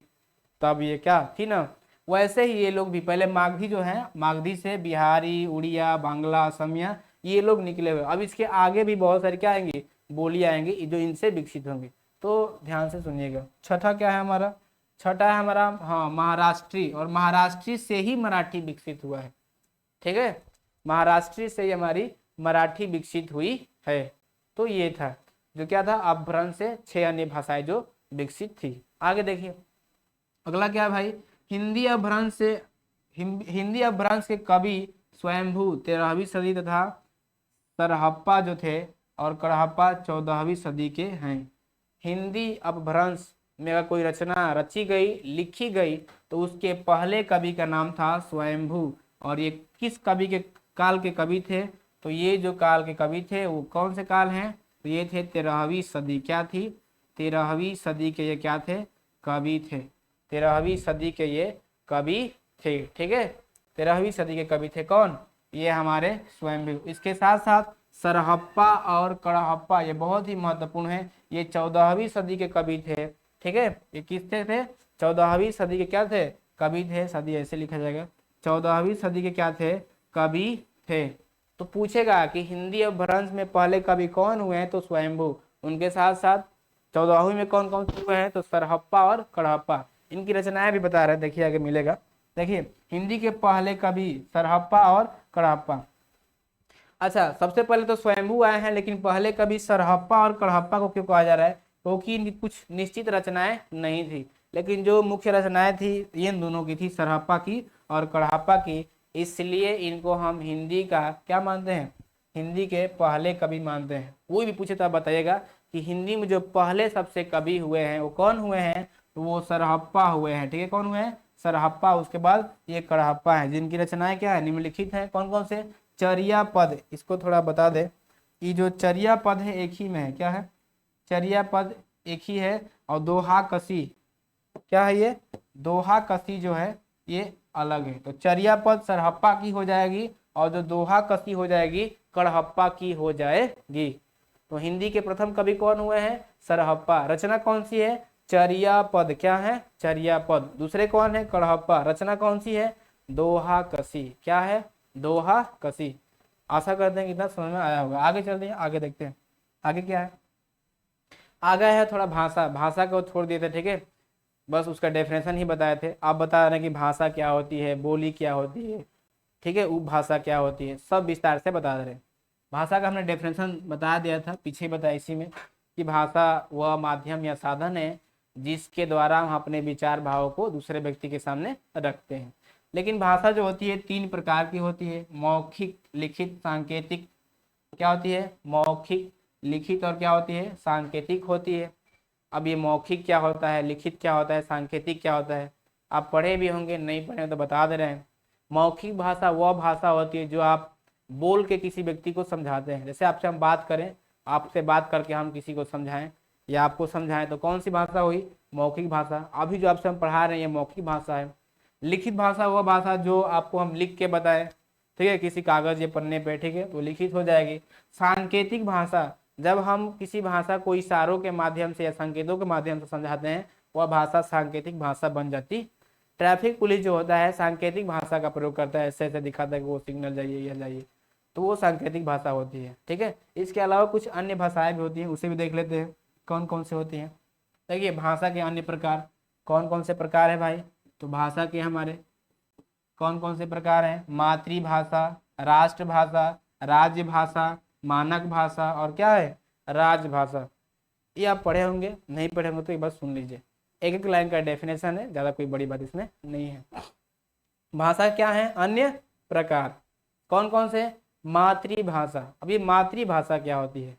तब ये क्या थी ना, वैसे ही ये लोग भी पहले मागधी जो है, मागधी से बिहारी, उड़िया, बांग्ला, असमिया, ये लोग निकले हुए। अब इसके आगे भी बहुत सारे क्या आएंगे, बोली आएंगी जो इनसे विकसित होंगी। तो ध्यान से सुनिएगा। छठा क्या है हमारा, छठा है हमारा हाँ महाराष्ट्री। और महाराष्ट्री से ही मराठी विकसित हुआ है। ठीक है, महाराष्ट्री से ही हमारी मराठी विकसित हुई है। तो ये था जो क्या था, अपभ्रंश से 6 अन्य भाषाएं जो विकसित थी। आगे देखिए अगला क्या है भाई, हिंदी अपभ्रंश से, हिंदी अपभ्रंश के कवि स्वयंभू 13वीं सदी तथा सरहप्पा जो थे और कड़हप्पा 14वीं सदी के हैं। हिंदी अपभ्रंश में अगर कोई रचना रची गई, लिखी गई, तो उसके पहले कवि का नाम था स्वयंभू। और ये किस कवि के काल के कवि थे? तो ये जो काल के कवि थे वो कौन से काल हैं? तो ये थे 13वीं सदी। क्या थी? 13वीं सदी के ये क्या थे? कवि थे। 13वीं सदी के ये कवि थे। ठीक है, 13वीं सदी के कवि थे कौन? ये हमारे स्वयंभू। इसके साथ साथ सरहप्पा और कड़हप्पा ये बहुत ही महत्वपूर्ण है, ये 14वीं सदी के कवि थे। ठीक है, ये किससे थे? 14वीं सदी के क्या थे? कवि थे। सदी ऐसे लिखा जाएगा, 14वीं सदी के क्या थे? कवि थे। तो पूछेगा कि हिंदी अपभ्रंश में पहले कवि कौन हुए हैं? तो स्वयंभू। उनके साथ साथ 14वीं में कौन कौन से हुए हैं? तो सरहप्पा और कड़हप्पा। इनकी रचनाएं भी बता रहे हैं, देखिए आगे मिलेगा। देखिए, हिंदी के पहले कवि सरहप्पा और कड़हप्पा। अच्छा, सबसे पहले तो स्वयंभू आए हैं, लेकिन पहले कभी सरहप्पा और कड़हप्पा को क्यों कहा जा रहा है? क्योंकि कुछ निश्चित रचनाएं नहीं थी, लेकिन जो मुख्य रचनाएं थी इन दोनों की थी, सरहप्पा की और कड़हप्पा की। इसलिए इनको हम हिंदी का क्या मानते हैं? हिंदी के पहले कवि मानते हैं। कोई भी पूछे तो आप बताइएगा कि हिंदी में जो पहले सबसे कवि हुए हैं वो कौन हुए हैं? तो वो सरहप्पा हुए हैं। ठीक है, कौन हुए हैं? सरहप्पा। उसके बाद ये कड़हप्पा है, जिनकी रचनाएं क्या है? निम्नलिखित है। कौन कौन से? चर्या पद, इसको थोड़ा बता दे। ये जो चर्या पद है एक ही में है। क्या है? चर्या पद एक ही है। और दोहा कसी, क्या है ये? दोहा कसी जो है ये अलग है। तो चर्या पद सरहप्पा की हो जाएगी और जो दोहा कसी हो जाएगी कड़हप्पा की हो जाएगी। तो हिंदी के प्रथम कवि कौन हुए हैं? सरहप्पा। रचना कौन सी है? चर्या पद। क्या है? चर्या पद। दूसरे कौन है? कड़हप्पा। रचना कौन सी है? दोहा कसी। क्या है? दोहा कसी। आशा करते हैं कि इतना समझ में आया होगा। आगे चलते हैं, आगे देखते हैं आगे क्या है। आगे है थोड़ा भाषा। भाषा को छोड़ दिए थे, ठीक है, बस उसका डेफिनेशन ही बताए थे। आप बता रहे हैं कि भाषा क्या होती है, बोली क्या होती है, ठीक है, उपभाषा क्या होती है, सब विस्तार से बता रहे हैं। भाषा का हमने डेफिनेशन बता दिया था, पीछे बताया इसी में, कि भाषा वह माध्यम या साधन है जिसके द्वारा हम अपने विचार भाव को दूसरे व्यक्ति के सामने रखते हैं। लेकिन भाषा जो होती है 3 प्रकार की होती है, मौखिक, लिखित, सांकेतिक। क्या होती है? मौखिक, लिखित और क्या होती है? सांकेतिक होती है। अब ये मौखिक क्या होता है, लिखित क्या होता है, सांकेतिक क्या होता है, आप पढ़े भी होंगे, नहीं पढ़े तो बता दे रहे हैं। मौखिक भाषा वह भाषा होती है जो आप बोल के किसी व्यक्ति को समझाते हैं। जैसे आपसे हम बात करें, आपसे बात करके हम किसी को समझाएं या आपको समझाएं, तो कौन सी भाषा हुई? मौखिक भाषा। अभी जो आपसे हम पढ़ा रहे हैं ये मौखिक भाषा है। लिखित भाषा वह भाषा जो आपको हम लिख के बताएं, ठीक है, किसी कागज या पन्ने पे, ठीक है, तो लिखित हो जाएगी। सांकेतिक भाषा, जब हम किसी भाषा को इशारों के माध्यम से या संकेतों के माध्यम से समझाते हैं, वह भाषा सांकेतिक भाषा बन जाती। ट्रैफिक पुलिस जो होता है सांकेतिक भाषा का प्रयोग करता है, ऐसे ऐसे दिखाता है कि वो सिग्नल जाइए, यह जाइए, तो वो सांकेतिक भाषा होती है। ठीक है, इसके अलावा कुछ अन्य भाषाएं भी होती हैं, उसे भी देख लेते हैं कौन कौन से होती हैं। देखिए, भाषा के अन्य प्रकार कौन कौन से प्रकार है भाई? तो भाषा के हमारे कौन कौन से प्रकार हैं? मातृभाषा, राष्ट्रभाषा, राज्य भाषा, मानक भाषा और क्या है? राजभाषा। ये आप पढ़े होंगे, नहीं पढ़े होंगे तो एक बार सुन लीजिए। एक एक लाइन का डेफिनेशन है, ज्यादा कोई बड़ी बात इसमें नहीं है। भाषा क्या है? अन्य प्रकार। कौन कौन से? मातृभाषा। अब ये मातृभाषा क्या होती है?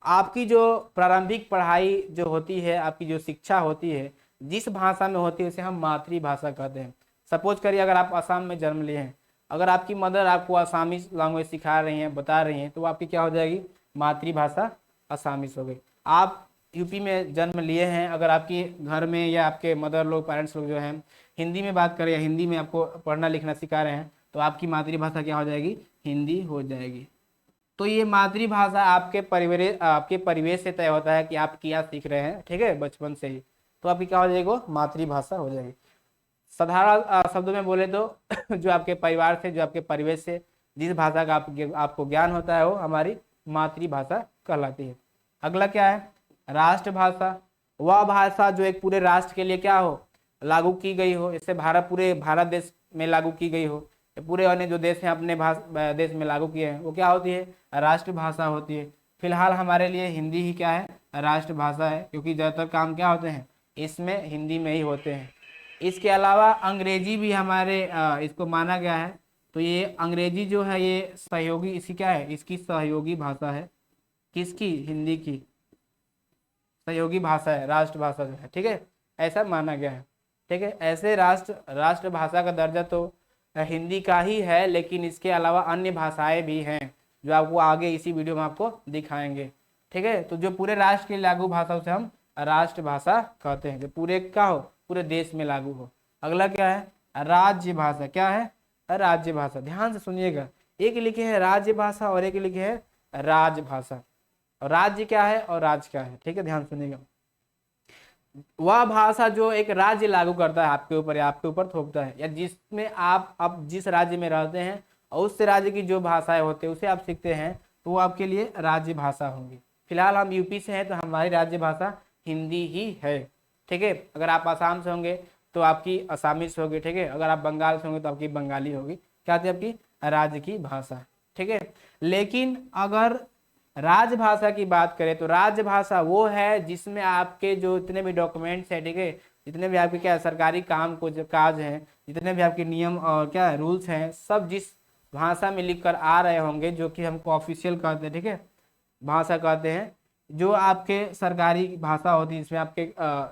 आपकी जो प्रारंभिक पढ़ाई जो होती है, आपकी जो शिक्षा होती है, जिस भाषा में होती है उसे हम मातृभाषा कहते हैं। सपोज करिए अगर आप असम में जन्म लिए हैं, अगर आपकी मदर आपको असामीज लैंग्वेज सिखा रही हैं, बता रही हैं, तो वो आपकी क्या हो जाएगी? मातृभाषा असामीज हो गई। आप यूपी में जन्म लिए हैं, अगर आपके घर में या आपके मदर लोग, पेरेंट्स लोग जो हैं हिंदी में बात करें या हिंदी में आपको पढ़ना लिखना सिखा रहे हैं, तो आपकी मातृभाषा क्या हो जाएगी? हिंदी हो जाएगी। तो ये मातृभाषा आपके परिवेश से तय होता है कि आप क्या सीख रहे हैं, ठीक है, बचपन से ही, तो आपकी क्या हो जाएगी? वो मातृभाषा हो जाएगी। साधारण शब्दों में बोले तो जो आपके परिवार से, जो आपके परिवेश से जिस भाषा का आपको ज्ञान होता है वो हमारी मातृभाषा कहलाती है। अगला क्या है? राष्ट्रभाषा। वह भाषा जो एक पूरे राष्ट्र के लिए क्या हो? लागू की गई हो। इससे पूरे भारत देश में लागू की गई हो, पूरे अन्य जो देश हैं अपने देश में लागू किए हैं, वो क्या होती है? राष्ट्रभाषा होती है। फिलहाल हमारे लिए हिंदी ही क्या है? राष्ट्रभाषा है, क्योंकि ज़्यादातर काम क्या होते हैं इसमें? हिंदी में ही होते हैं। इसके अलावा अंग्रेजी भी हमारे इसको माना गया है, तो ये अंग्रेजी जो है ये सहयोगी, इसकी क्या है, इसकी सहयोगी भाषा है। किसकी? हिंदी की सहयोगी भाषा है, राष्ट्रभाषा जो है, ठीक है, ऐसा माना गया है। ठीक है, ऐसे राष्ट्रभाषा का दर्जा तो हिंदी का ही है, लेकिन इसके अलावा अन्य भाषाएं भी हैं जो आपको आगे इसी वीडियो में आपको दिखाएंगे। ठीक है, तो जो पूरे राष्ट्र की लागू भाषा उसे हम राष्ट्रभाषा कहते हैं, जो पूरे का हो, पूरे देश में लागू हो। अगला क्या है? राज्य भाषा। क्या है? राज्य भाषा। ध्यान से सुनिएगा, एक लिखे है राज्य भाषा और एक लिखे है राजभाषा। और राज्य क्या है और राज क्या है, ठीक है, ध्यान सुनिएगा। वह भाषा जो एक राज्य लागू करता है आपके ऊपर या आपके ऊपर थोपता है, या जिसमें आप अब जिस राज्य में रहते हैं और उस राज्य की जो भाषाएं होते हैं उसे आप सीखते हैं, तो वो आपके लिए राज्य भाषा होंगी। फिलहाल हम यूपी से हैं तो हमारी राज्य भाषा हिंदी ही है। ठीक है, अगर आप आसाम से होंगे तो आपकी असामीज होगी। ठीक है, अगर आप बंगाल से होंगे तो आपकी बंगाली होगी। क्या थी आपकी? राज्य की भाषा। ठीक है, लेकिन अगर राजभाषा की बात करें तो राजभाषा वो है जिसमें आपके जो इतने भी डॉक्यूमेंट्स है, ठीक है, जितने भी आपके क्या सरकारी काम को जो काज हैं, जितने भी आपके नियम और क्या रूल्स हैं, सब जिस भाषा में लिख कर आ रहे होंगे, जो कि हमको ऑफिशियल कहते हैं, ठीक है, भाषा कहते हैं, जो आपके सरकारी भाषा होती है जिसमें आपके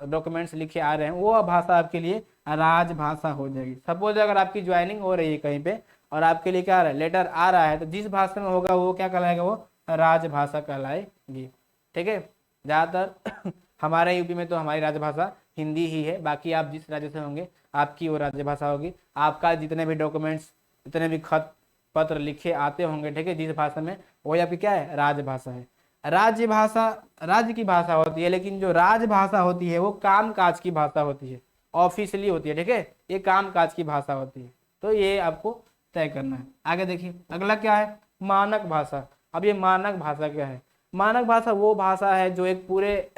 डॉक्यूमेंट्स लिखे आ रहे हैं, वो भाषा आपके लिए राजभाषा हो जाएगी। सपोज अगर आपकी ज्वाइनिंग हो रही है कहीं पे और आपके लिए क्या आ रहा है, लेटर आ रहा है, तो जिस भाषा में होगा वो क्या कहलाएगा? वो राजभाषा कहलाएगी। ठीक है, ज़्यादातर हमारे यूपी में तो हमारी राजभाषा हिंदी ही है। बाकी आप जिस राज्य से होंगे आपकी वो राजभाषा होगी। आपका जितने भी डॉक्यूमेंट्स, जितने भी खत पत्र लिखे आते होंगे, ठीक है, जिस भाषा में, वही आपकी क्या है? राजभाषा है। राज्य भाषा राज्य की भाषा होती है, लेकिन जो राजभाषा होती है वो काम काज की भाषा होती है, ऑफिशियली होती है। ठीक है, ये काम काज की भाषा होती है, तो ये आपको तय करना है। आगे देखिए, अगला क्या है? मानक भाषा। अब ये मानक भाषा क्या है? मानक भाषा वो भाषा है जो एक पूरे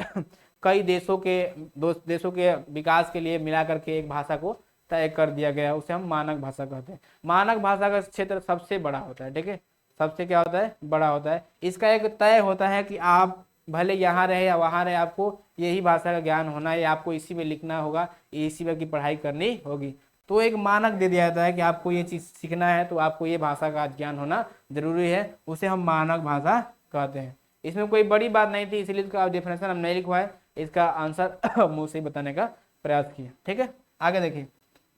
कई देशों के विकास के लिए मिला करके एक भाषा को तय कर दिया गया है, उसे हम मानक भाषा कहते हैं। मानक भाषा का क्षेत्र सबसे बड़ा होता है। ठीक है, सबसे क्या होता है? बड़ा होता है। इसका एक तय होता है कि आप भले यहाँ रहे या वहाँ रहे, आपको यही भाषा का ज्ञान होना है, आपको इसी में लिखना होगा, इसी में की पढ़ाई करनी होगी। तो एक मानक दे दिया जाता है कि आपको ये चीज़ सीखना है तो आपको ये भाषा का ज्ञान होना जरूरी है, उसे हम मानक भाषा कहते हैं। इसमें कोई बड़ी बात नहीं थी, इसलिए इसका डेफिनेशन हम नहीं लिखवाए, इसका आंसर मुँह से बताने का प्रयास किया। ठीक है, आगे देखिए,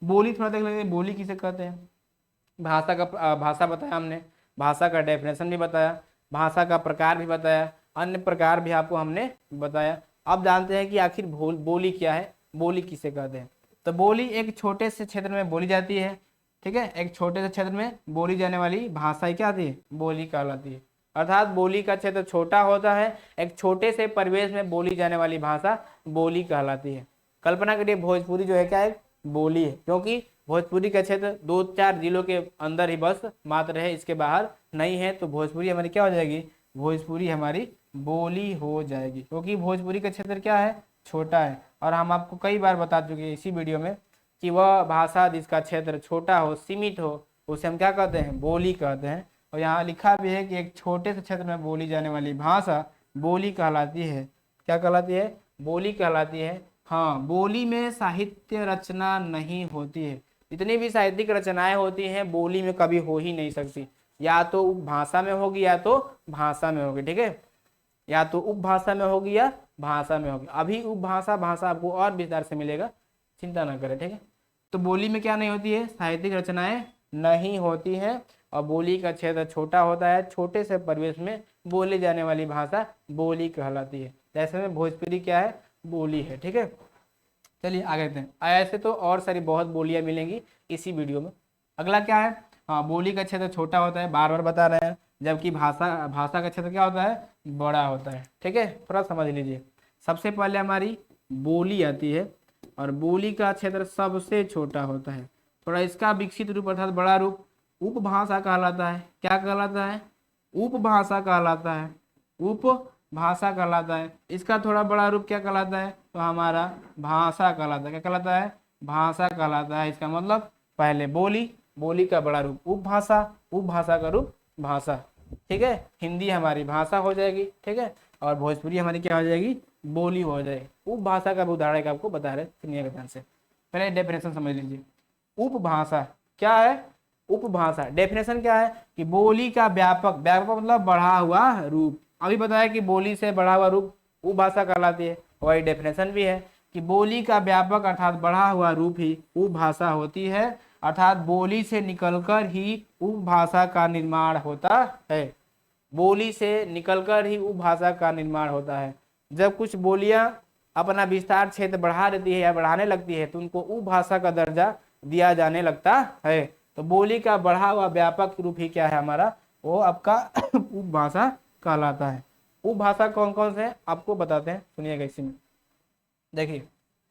बोली थोड़ा देख लेते हैं। बोली किसे कहते हैं? भाषा बताया हमने, भाषा का डेफिनेशन भी बताया, भाषा का प्रकार भी बताया, अन्य प्रकार भी आपको हमने बताया। अब जानते हैं कि आखिर बोली क्या है, बोली किसे कहते हैं। तो बोली एक छोटे से क्षेत्र में बोली जाती है। ठीक है, एक छोटे से क्षेत्र में बोली जाने वाली भाषा क्या आती है? बोली कहलाती है। अर्थात बोली का क्षेत्र छोटा होता है, एक छोटे से परिवेश में बोली जाने वाली भाषा बोली कहलाती है। कल्पना करिए, भोजपुरी जो है क्या है? बोली है, क्योंकि भोजपुरी का क्षेत्र 2-4 जिलों के अंदर ही बस मात्र है, इसके बाहर नहीं है। तो भोजपुरी हमारी क्या हो जाएगी? भोजपुरी हमारी बोली हो जाएगी, क्योंकि भोजपुरी का क्षेत्र क्या है? छोटा है। और हम आपको कई बार बता चुके हैं इसी वीडियो में कि वह भाषा जिसका क्षेत्र छोटा हो, सीमित हो, उसे हम क्या कहते हैं? बोली कहते हैं। और यहाँ लिखा भी है कि एक छोटे से क्षेत्र में बोली जाने वाली भाषा बोली कहलाती है। क्या कहलाती है? बोली कहलाती है। हाँ, बोली में साहित्य रचना नहीं होती है। जितनी भी साहित्यिक रचनाएं होती हैं बोली में कभी हो ही नहीं सकती, या तो उपभाषा में होगी या तो भाषा में होगी। ठीक है, या तो उपभाषा में होगी या भाषा में होगी। अभी उपभाषा भाषा आपको और विस्तार से मिलेगा, चिंता ना करें। ठीक है, तो बोली में क्या नहीं होती है? साहित्यिक रचनाएं नहीं होती हैं, और बोली का क्षेत्र छोटा होता है। छोटे से परिवेश में बोली जाने वाली भाषा बोली कहलाती है। जैसे में भोजपुरी क्या है? बोली है। ठीक है, चलिए आगे देखते हैं। ऐसे तो और सारी बहुत बोलियां मिलेंगी इसी वीडियो में। अगला क्या है? हाँ, बोली का क्षेत्र छोटा होता है, बार बार बता रहे हैं, जबकि भाषा का क्षेत्र क्या होता है? बड़ा होता है। ठीक है, थोड़ा समझ लीजिए। सबसे पहले हमारी बोली आती है, और बोली का क्षेत्र सबसे छोटा होता है। थोड़ा इसका विकसित रूप अर्थात बड़ा रूप उपभाषा कहलाता है। क्या कहलाता है? उपभाषा कहलाता है। उपभाषा कहलाता है। इसका थोड़ा बड़ा रूप क्या कहलाता है? तो हमारा भाषा कहलाता है। क्या कहलाता है? भाषा कहलाता है। इसका मतलब पहले बोली, बोली का बड़ा रूप उपभाषा, उपभाषा का रूप भाषा। ठीक है, हिंदी हमारी भाषा हो जाएगी। ठीक है, और भोजपुरी हमारी क्या हो जाएगी? बोली हो जाएगी। उपभाषा का भी उदाहरण आपको बता रहे, सुनिएगा ध्यान से। पहले डेफिनेशन समझ लीजिए। उपभाषा क्या है? उपभाषा। डेफिनेशन क्या है कि बोली का व्यापक, व्यापक मतलब बढ़ा हुआ रूप। अभी बताया कि बोली से बढ़ा हुआ रूप उपभाषा कहलाती है, वही डेफिनेशन भी है कि बोली का व्यापक अर्थात बढ़ा हुआ रूप ही उपभाषा होती है, अर्थात बोली से निकलकर ही उपभाषा का निर्माण होता है। बोली से निकलकर ही उपभाषा का निर्माण होता है। जब कुछ बोलियां अपना विस्तार क्षेत्र बढ़ा देती है या बढ़ाने लगती है तो उनको उपभाषा का दर्जा दिया जाने लगता है। तो बोली का बढ़ा हुआ व्यापक रूप ही क्या है हमारा, वो आपका उपभाषा कहलाता है। उपभाषा कौन कौन से आपको बताते हैं, सुनिएगा। इसी में देखिए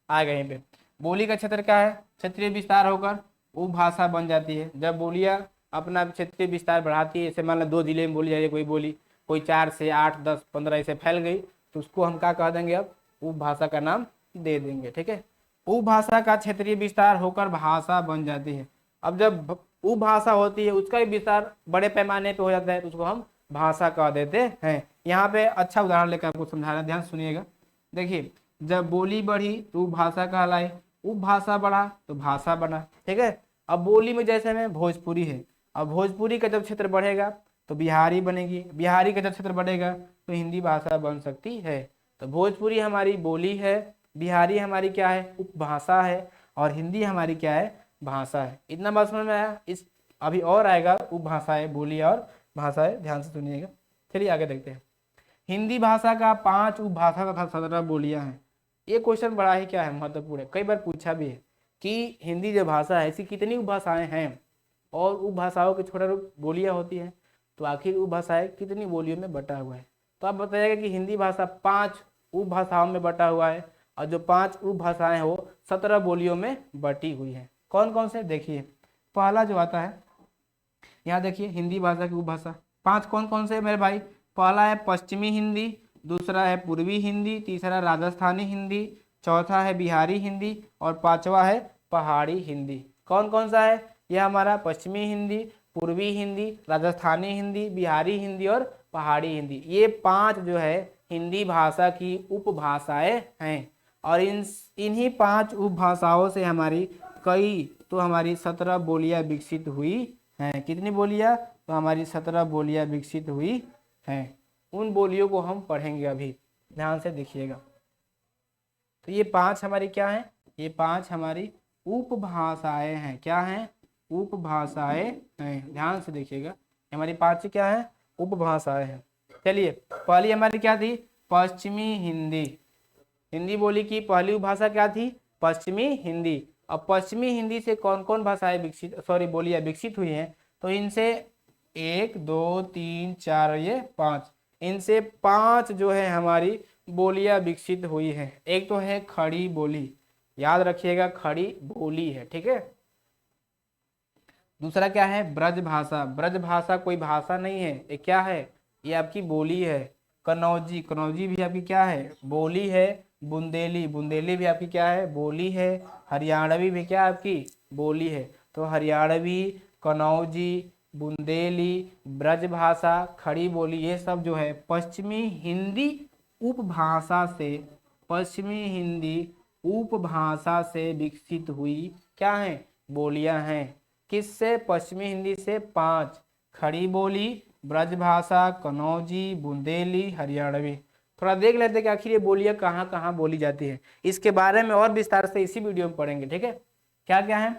आएगा यहीं पे, बोली का क्षेत्र क्या है, क्षेत्रीय विस्तार होकर उपभाषा बन जाती है। जब बोलियां अपना क्षेत्रीय विस्तार बढ़ाती है, जैसे मान लो 2 जिले में बोली जा रही है कोई बोली, कोई 4 से 8 10 15 ऐसे फैल गई, तो उसको हम क्या कह देंगे, अब उपभाषा का नाम दे देंगे। ठीक है, उपभाषा का क्षेत्रीय विस्तार होकर भाषा बन जाती है। अब जब उपभाषा होती है उसका भी विस्तार बड़े पैमाने पे हो जाता है तो उसको हम भाषा कह देते हैं। यहाँ पे अच्छा उदाहरण लेकर आपको समझा रहा, ध्यान सुनिएगा। देखिए, जब बोली बढ़ी तो उपभाषा कहलाई, उपभाषा बढ़ा तो भाषा बना। ठीक है, अब बोली में जैसे में भोजपुरी है, अब भोजपुरी का जब क्षेत्र बढ़ेगा तो बिहारी बनेगी, बिहारी का जब क्षेत्र बढ़ेगा तो हिंदी भाषा बन सकती है। तो भोजपुरी हमारी बोली है, बिहारी हमारी क्या है, उपभाषा है, और हिंदी हमारी क्या है, भाषा है। इतना बात समझ में आया। इस अभी और आएगा उपभाषाएं, बोली और भाषाएं, ध्यान से सुनिएगा। चलिए आगे देखते हैं। हिंदी भाषा का 5 उपभाषा तथा 17 बोलियां हैं। ये क्वेश्चन बड़ा ही क्या है, महत्वपूर्ण है, कई बार पूछा भी है कि हिंदी जो भाषा है इसकी कितनी उपभाषाएं हैं और उपभाषाओं के छोटा रूप बोलियां होती हैं, तो आखिर उपभाषाएं कितनी बोलियों में बटा हुआ है। तो आप बताइएगा कि हिंदी भाषा 5 उपभाषाओं में बटा हुआ है और जो 5 उपभाषाएं हो 17 बोलियों में बटी हुई है। कौन कौन से, देखिए पहला जो आता है यहाँ देखिए, हिंदी भाषा की उपभाषा 5 कौन कौन से मेरे भाई। पहला है पश्चिमी हिंदी, दूसरा है पूर्वी हिंदी, तीसरा राजस्थानी हिंदी, चौथा है बिहारी हिंदी और 5वां है पहाड़ी हिंदी। कौन कौन सा है, यह हमारा पश्चिमी हिंदी, पूर्वी हिंदी, राजस्थानी हिंदी, बिहारी हिंदी और पहाड़ी हिंदी। ये 5 जो है हिंदी भाषा की उपभाषाएं हैं और इन्हीं 5 उपभाषाओं से हमारी कई तो हमारी 17 बोलियां विकसित हुई हैं। कितनी बोलियां, तो हमारी 17 बोलियां विकसित हुई हैं। उन बोलियों को हम पढ़ेंगे अभी, ध्यान से देखिएगा। तो ये 5 हमारी क्या है, ये 5 हमारी उपभाषाएं हैं। क्या हैं, उपभाषाएं हैं, ध्यान से देखिएगा। हमारी 5 क्या है, उपभाषाएं हैं। चलिए, पहली हमारी क्या थी, पश्चिमी हिंदी। हिंदी बोली की पहली उपभाषा क्या थी, पश्चिमी हिंदी। अब पश्चिमी हिंदी से कौन कौन भाषाएं विकसित, सॉरी बोलियां विकसित हुई हैं, तो इनसे 1 2 3 4 ये 5, इनसे 5 जो है हमारी बोलियां विकसित हुई हैं। एक तो है खड़ी बोली, याद रखिएगा खड़ी बोली है, ठीक है। दूसरा क्या है, ब्रज भाषा। ब्रज भाषा कोई भाषा नहीं है, ये क्या है, ये आपकी बोली है। कनौजी, कनौजी भी आपकी क्या है, बोली है। बुंदेली, बुंदेली भी आपकी क्या है, बोली है। हरियाणवी भी क्या आपकी बोली है। तो हरियाणवी, कनौजी, बुंदेली, ब्रज भाषा, खड़ी बोली, ये सब जो है पश्चिमी हिंदी उपभाषा से, पश्चिमी हिंदी उपभाषा से विकसित हुई क्या है, बोलियां हैं। किससे, पश्चिमी हिंदी से 5, खड़ी बोली, ब्रजभाषा, कनौजी, बुंदेली, हरियाणवी। थोड़ा देख लेते हैं कि आखिर ये बोलियां कहाँ कहाँ बोली जाती है। इसके बारे में और विस्तार से इसी वीडियो में पढ़ेंगे, ठीक है। क्या क्या है,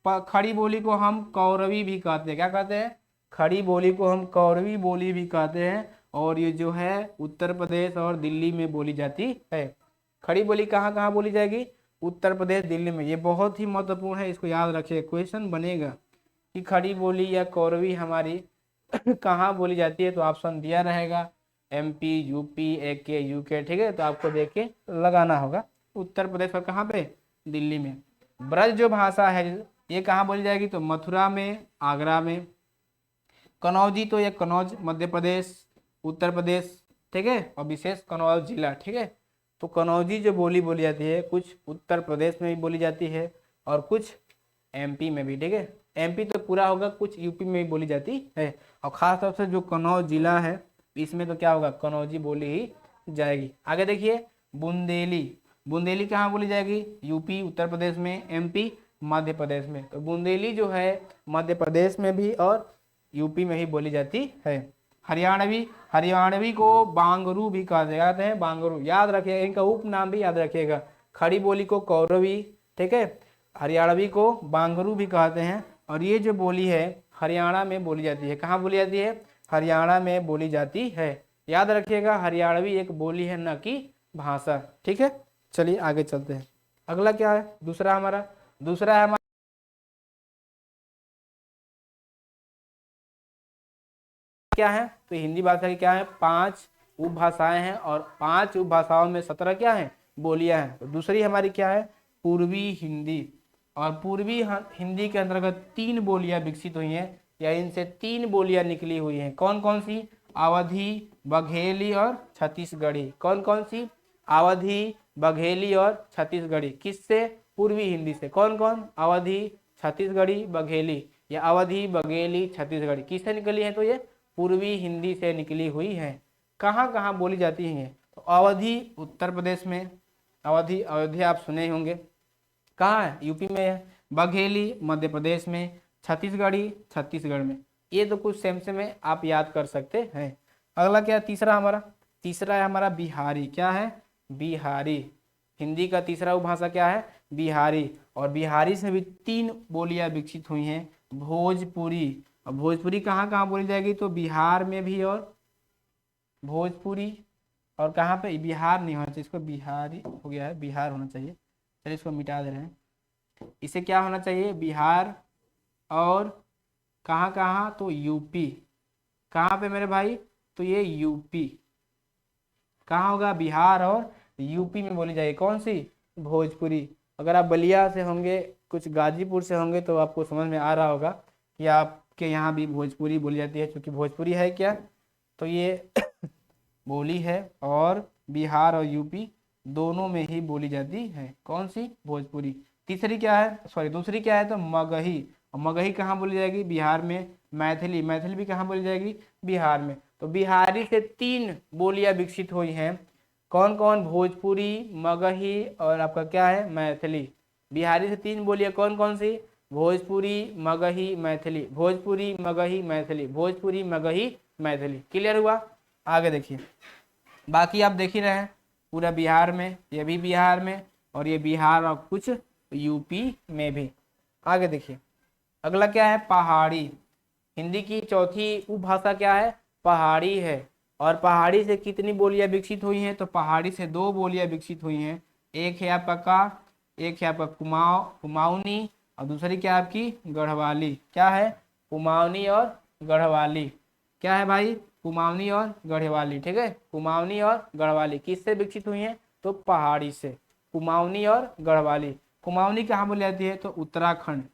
खड़ी बोली को हम कौरवी भी कहते हैं। क्या कहते हैं, खड़ी बोली को हम कौरवी बोली भी कहते हैं और ये जो है उत्तर प्रदेश और दिल्ली में बोली जाती है। खड़ी बोली कहाँ कहाँ बोली जाएगी, उत्तर प्रदेश, दिल्ली में। ये बहुत ही महत्वपूर्ण है, इसको याद रखिए, क्वेश्चन बनेगा कि खड़ी बोली या कौरवी हमारी कहाँ बोली जाती है, तो ऑप्शन दिया रहेगा MP, UP, AK, UK, ठीक है। तो आपको देख के लगाना होगा, उत्तर प्रदेश और कहाँ पे, दिल्ली में। ब्रज जो भाषा है ये कहाँ बोली जाएगी, तो मथुरा में, आगरा में। कनौजी तो ये कनौज मध्य प्रदेश, उत्तर प्रदेश, ठीक है, और विशेष कनौज जिला, ठीक है। तो कनौजी जो बोली बोली जाती है कुछ उत्तर प्रदेश में भी बोली जाती है और कुछ MP में भी, ठीक है। MP तो पूरा होगा, कुछ UP में भी बोली जाती है। और खास तौर से जो कनौज जिला है इसमें तो क्या होगा, कनौजी बोली ही जाएगी। आगे देखिए, बुंदेली। बुंदेली कहाँ बोली जाएगी, UP, उत्तर प्रदेश में, MP, मध्य प्रदेश में। तो बुंदेली जो है मध्य प्रदेश में भी और यूपी में ही बोली जाती है। हरियाणवी, हरियाणवी को बांगरू भी कहा जाता है, बांगरू याद रखिएगा, इनका उपनाम भी याद रखिएगा। खड़ी बोली को कौरवी, ठीक है, हरियाणवी को बांगरू भी कहते हैं। और ये जो बोली है हरियाणा में बोली जाती है। कहाँ बोली जाती है? हरियाणा में बोली जाती है। याद रखिएगा हरियाणवी एक बोली है, न कि भाषा। ठीक है, चलिए आगे चलते हैं। अगला क्या है? दूसरा है हमारा क्या है? तो हिंदी भाषा की क्या है? 5 उपभाषाएं हैं और 5 उपभाषाओं में 17 क्या है? बोलियां हैं। तो दूसरी हमारी क्या है? पूर्वी हिंदी। और पूर्वी हिंदी के अंतर्गत 3 बोलियां विकसित हुई हैं, या इनसे 3 बोलियां निकली हुई हैं। कौन कौन सी? अवधी, बघेली और छत्तीसगढ़ी। कौन कौन सी? अवधी, बघेली और छत्तीसगढ़ी। किससे? पूर्वी हिंदी से। कौन कौन? अवधी, छत्तीसगढ़ी, बघेली। या अवधी, बघेली, छत्तीसगढ़ी किससे निकली है? तो ये पूर्वी हिंदी से निकली हुई है। कहाँ कहाँ बोली जाती है? तो अवधी उत्तर प्रदेश में, अवधी अयोध्या आप सुने होंगे। कहाँ है? यूपी में है। बघेली मध्य प्रदेश में, छत्तीसगढ़ी छत्तीसगढ़ में। ये तो कुछ सेम से में आप याद कर सकते हैं। अगला क्या है? तीसरा है हमारा बिहारी। क्या है? बिहारी। हिंदी का तीसरा उपभाषा क्या है? बिहारी। और बिहारी से भी 3 बोलियां विकसित हुई हैं। भोजपुरी। और भोजपुरी कहाँ कहाँ बोली जाएगी? तो बिहार में भी, और भोजपुरी और कहाँ पे? बिहार नहीं होना चाहिए, इसको बिहारी हो गया है, बिहार होना चाहिए। चलिए इसको मिटा दे रहे हैं। इसे क्या होना चाहिए? बिहार। और कहाँ कहाँ? तो यूपी। कहाँ पे मेरे भाई? तो ये यूपी। कहाँ होगा? बिहार और यूपी में बोली जाएगी। कौन सी? भोजपुरी। अगर आप बलिया से होंगे, कुछ गाजीपुर से होंगे, तो आपको समझ में आ रहा होगा कि आपके यहाँ भी भोजपुरी बोली जाती है, क्योंकि भोजपुरी है क्या? तो ये बोली है और बिहार और यूपी दोनों में ही बोली जाती है। कौन सी? भोजपुरी। तीसरी क्या है? सॉरी, दूसरी क्या है? तो मगही। और मगही कहाँ बोली जाएगी? बिहार में। मैथिली, मैथिली भी कहाँ बोली जाएगी? बिहार में। तो बिहारी से 3 बोलियां विकसित हुई हैं। कौन कौन? भोजपुरी, मगही और आपका क्या है? मैथिली। बिहारी से 3 बोलियां कौन कौन सी? भोजपुरी, मगही, मैथिली। भोजपुरी, मगही, मैथिली। भोजपुरी, मगही, मैथिली। क्लियर हुआ? आगे देखिए, बाकी आप देख ही रहे हैं पूरा बिहार में, ये भी बिहार में, और ये बिहार और कुछ यूपी में भी। आगे देखिए, अगला क्या है? पहाड़ी। हिंदी की चौथी उपभाषा क्या है? पहाड़ी है। और पहाड़ी से कितनी बोलियां विकसित हुई हैं? तो पहाड़ी से 2 बोलियां विकसित हुई हैं। एक है आपका कुमाऊनी, और दूसरी क्या है आपकी? गढ़वाली। क्या है? कुमाऊनी और गढ़वाली। क्या है भाई? कुमाऊनी और गढ़वाली। ठीक है, कुमाऊनी और गढ़वाली किससे विकसित हुई हैं? तो पहाड़ी से। कुमाऊनी और गढ़वाली। कुमाऊनी कहाँ बोली जाती है? तो उत्तराखंड।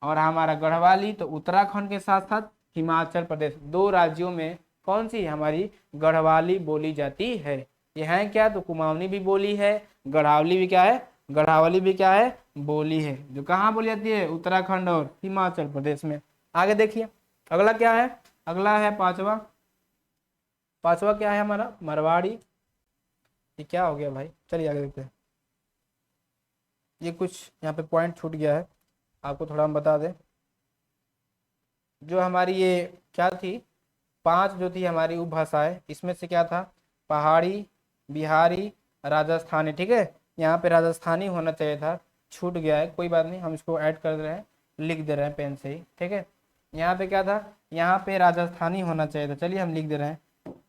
और हमारा गढ़वाली तो उत्तराखंड के साथ साथ हिमाचल प्रदेश, 2 राज्यों में कौन सी हमारी? गढ़वाली बोली जाती है। ये है क्या? तो कुमाऊनी भी बोली है, गढ़वाली भी क्या है? गढ़वाली भी क्या है? बोली है, जो कहाँ बोली जाती है? उत्तराखंड और हिमाचल प्रदेश में। आगे देखिए, अगला क्या है? अगला है पांचवा क्या है हमारा? मारवाड़ी। ये क्या हो गया भाई? चलिए आगे देखते हैं। ये कुछ यहाँ पे पॉइंट छूट गया है, आपको थोड़ा हम बता दें। जो हमारी ये क्या थी, 5 जो थी हमारी उपभाषाएं, इसमें से क्या था? पहाड़ी, बिहारी, राजस्थानी। ठीक है, यहाँ पे राजस्थानी होना चाहिए था, छूट गया है, कोई बात नहीं, हम इसको ऐड कर दे रहे हैं, लिख दे रहे हैं पेन से ही। ठीक है, यहाँ पे क्या था? यहाँ पे राजस्थानी होना चाहिए था। चलिए हम लिख दे रहे हैं,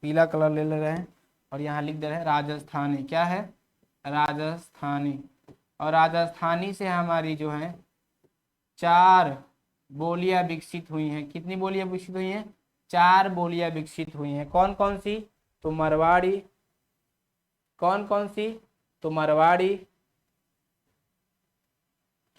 पीला कलर ले रहे हैं और यहाँ लिख दे रहे हैं राजस्थानी। क्या है? राजस्थानी। और राजस्थानी से हमारी जो है 4 बोलियां विकसित हुई हैं। कितनी बोलियां विकसित हुई हैं? 4 बोलियां विकसित हुई हैं। कौन कौन सी? तो मारवाड़ी। कौन कौन सी? तो मारवाड़ी।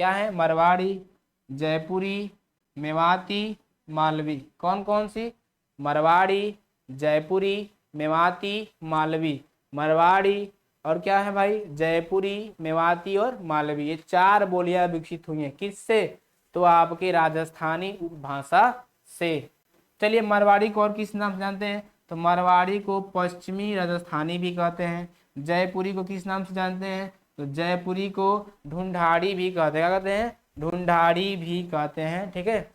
क्या है? मारवाड़ी, जयपुरी, मेवाती, मालवी। कौन कौन सी? मारवाड़ी, जयपुरी, मेवाती, मालवी। मारवाड़ी और क्या है भाई? जयपुरी, मेवाती और मालवी। ये 4 बोलियां विकसित हुई हैं। किससे? तो आपके राजस्थानी उपभाषा से। चलिए, मारवाड़ी को और किस नाम से जानते हैं? तो मारवाड़ी को पश्चिमी राजस्थानी भी कहते हैं। जयपुरी को किस नाम से जानते हैं? तो जयपुरी को ढूंढाड़ी भी कहते हैं। क्या कहते हैं? ढूंढाड़ी भी कहते हैं, ठीक है,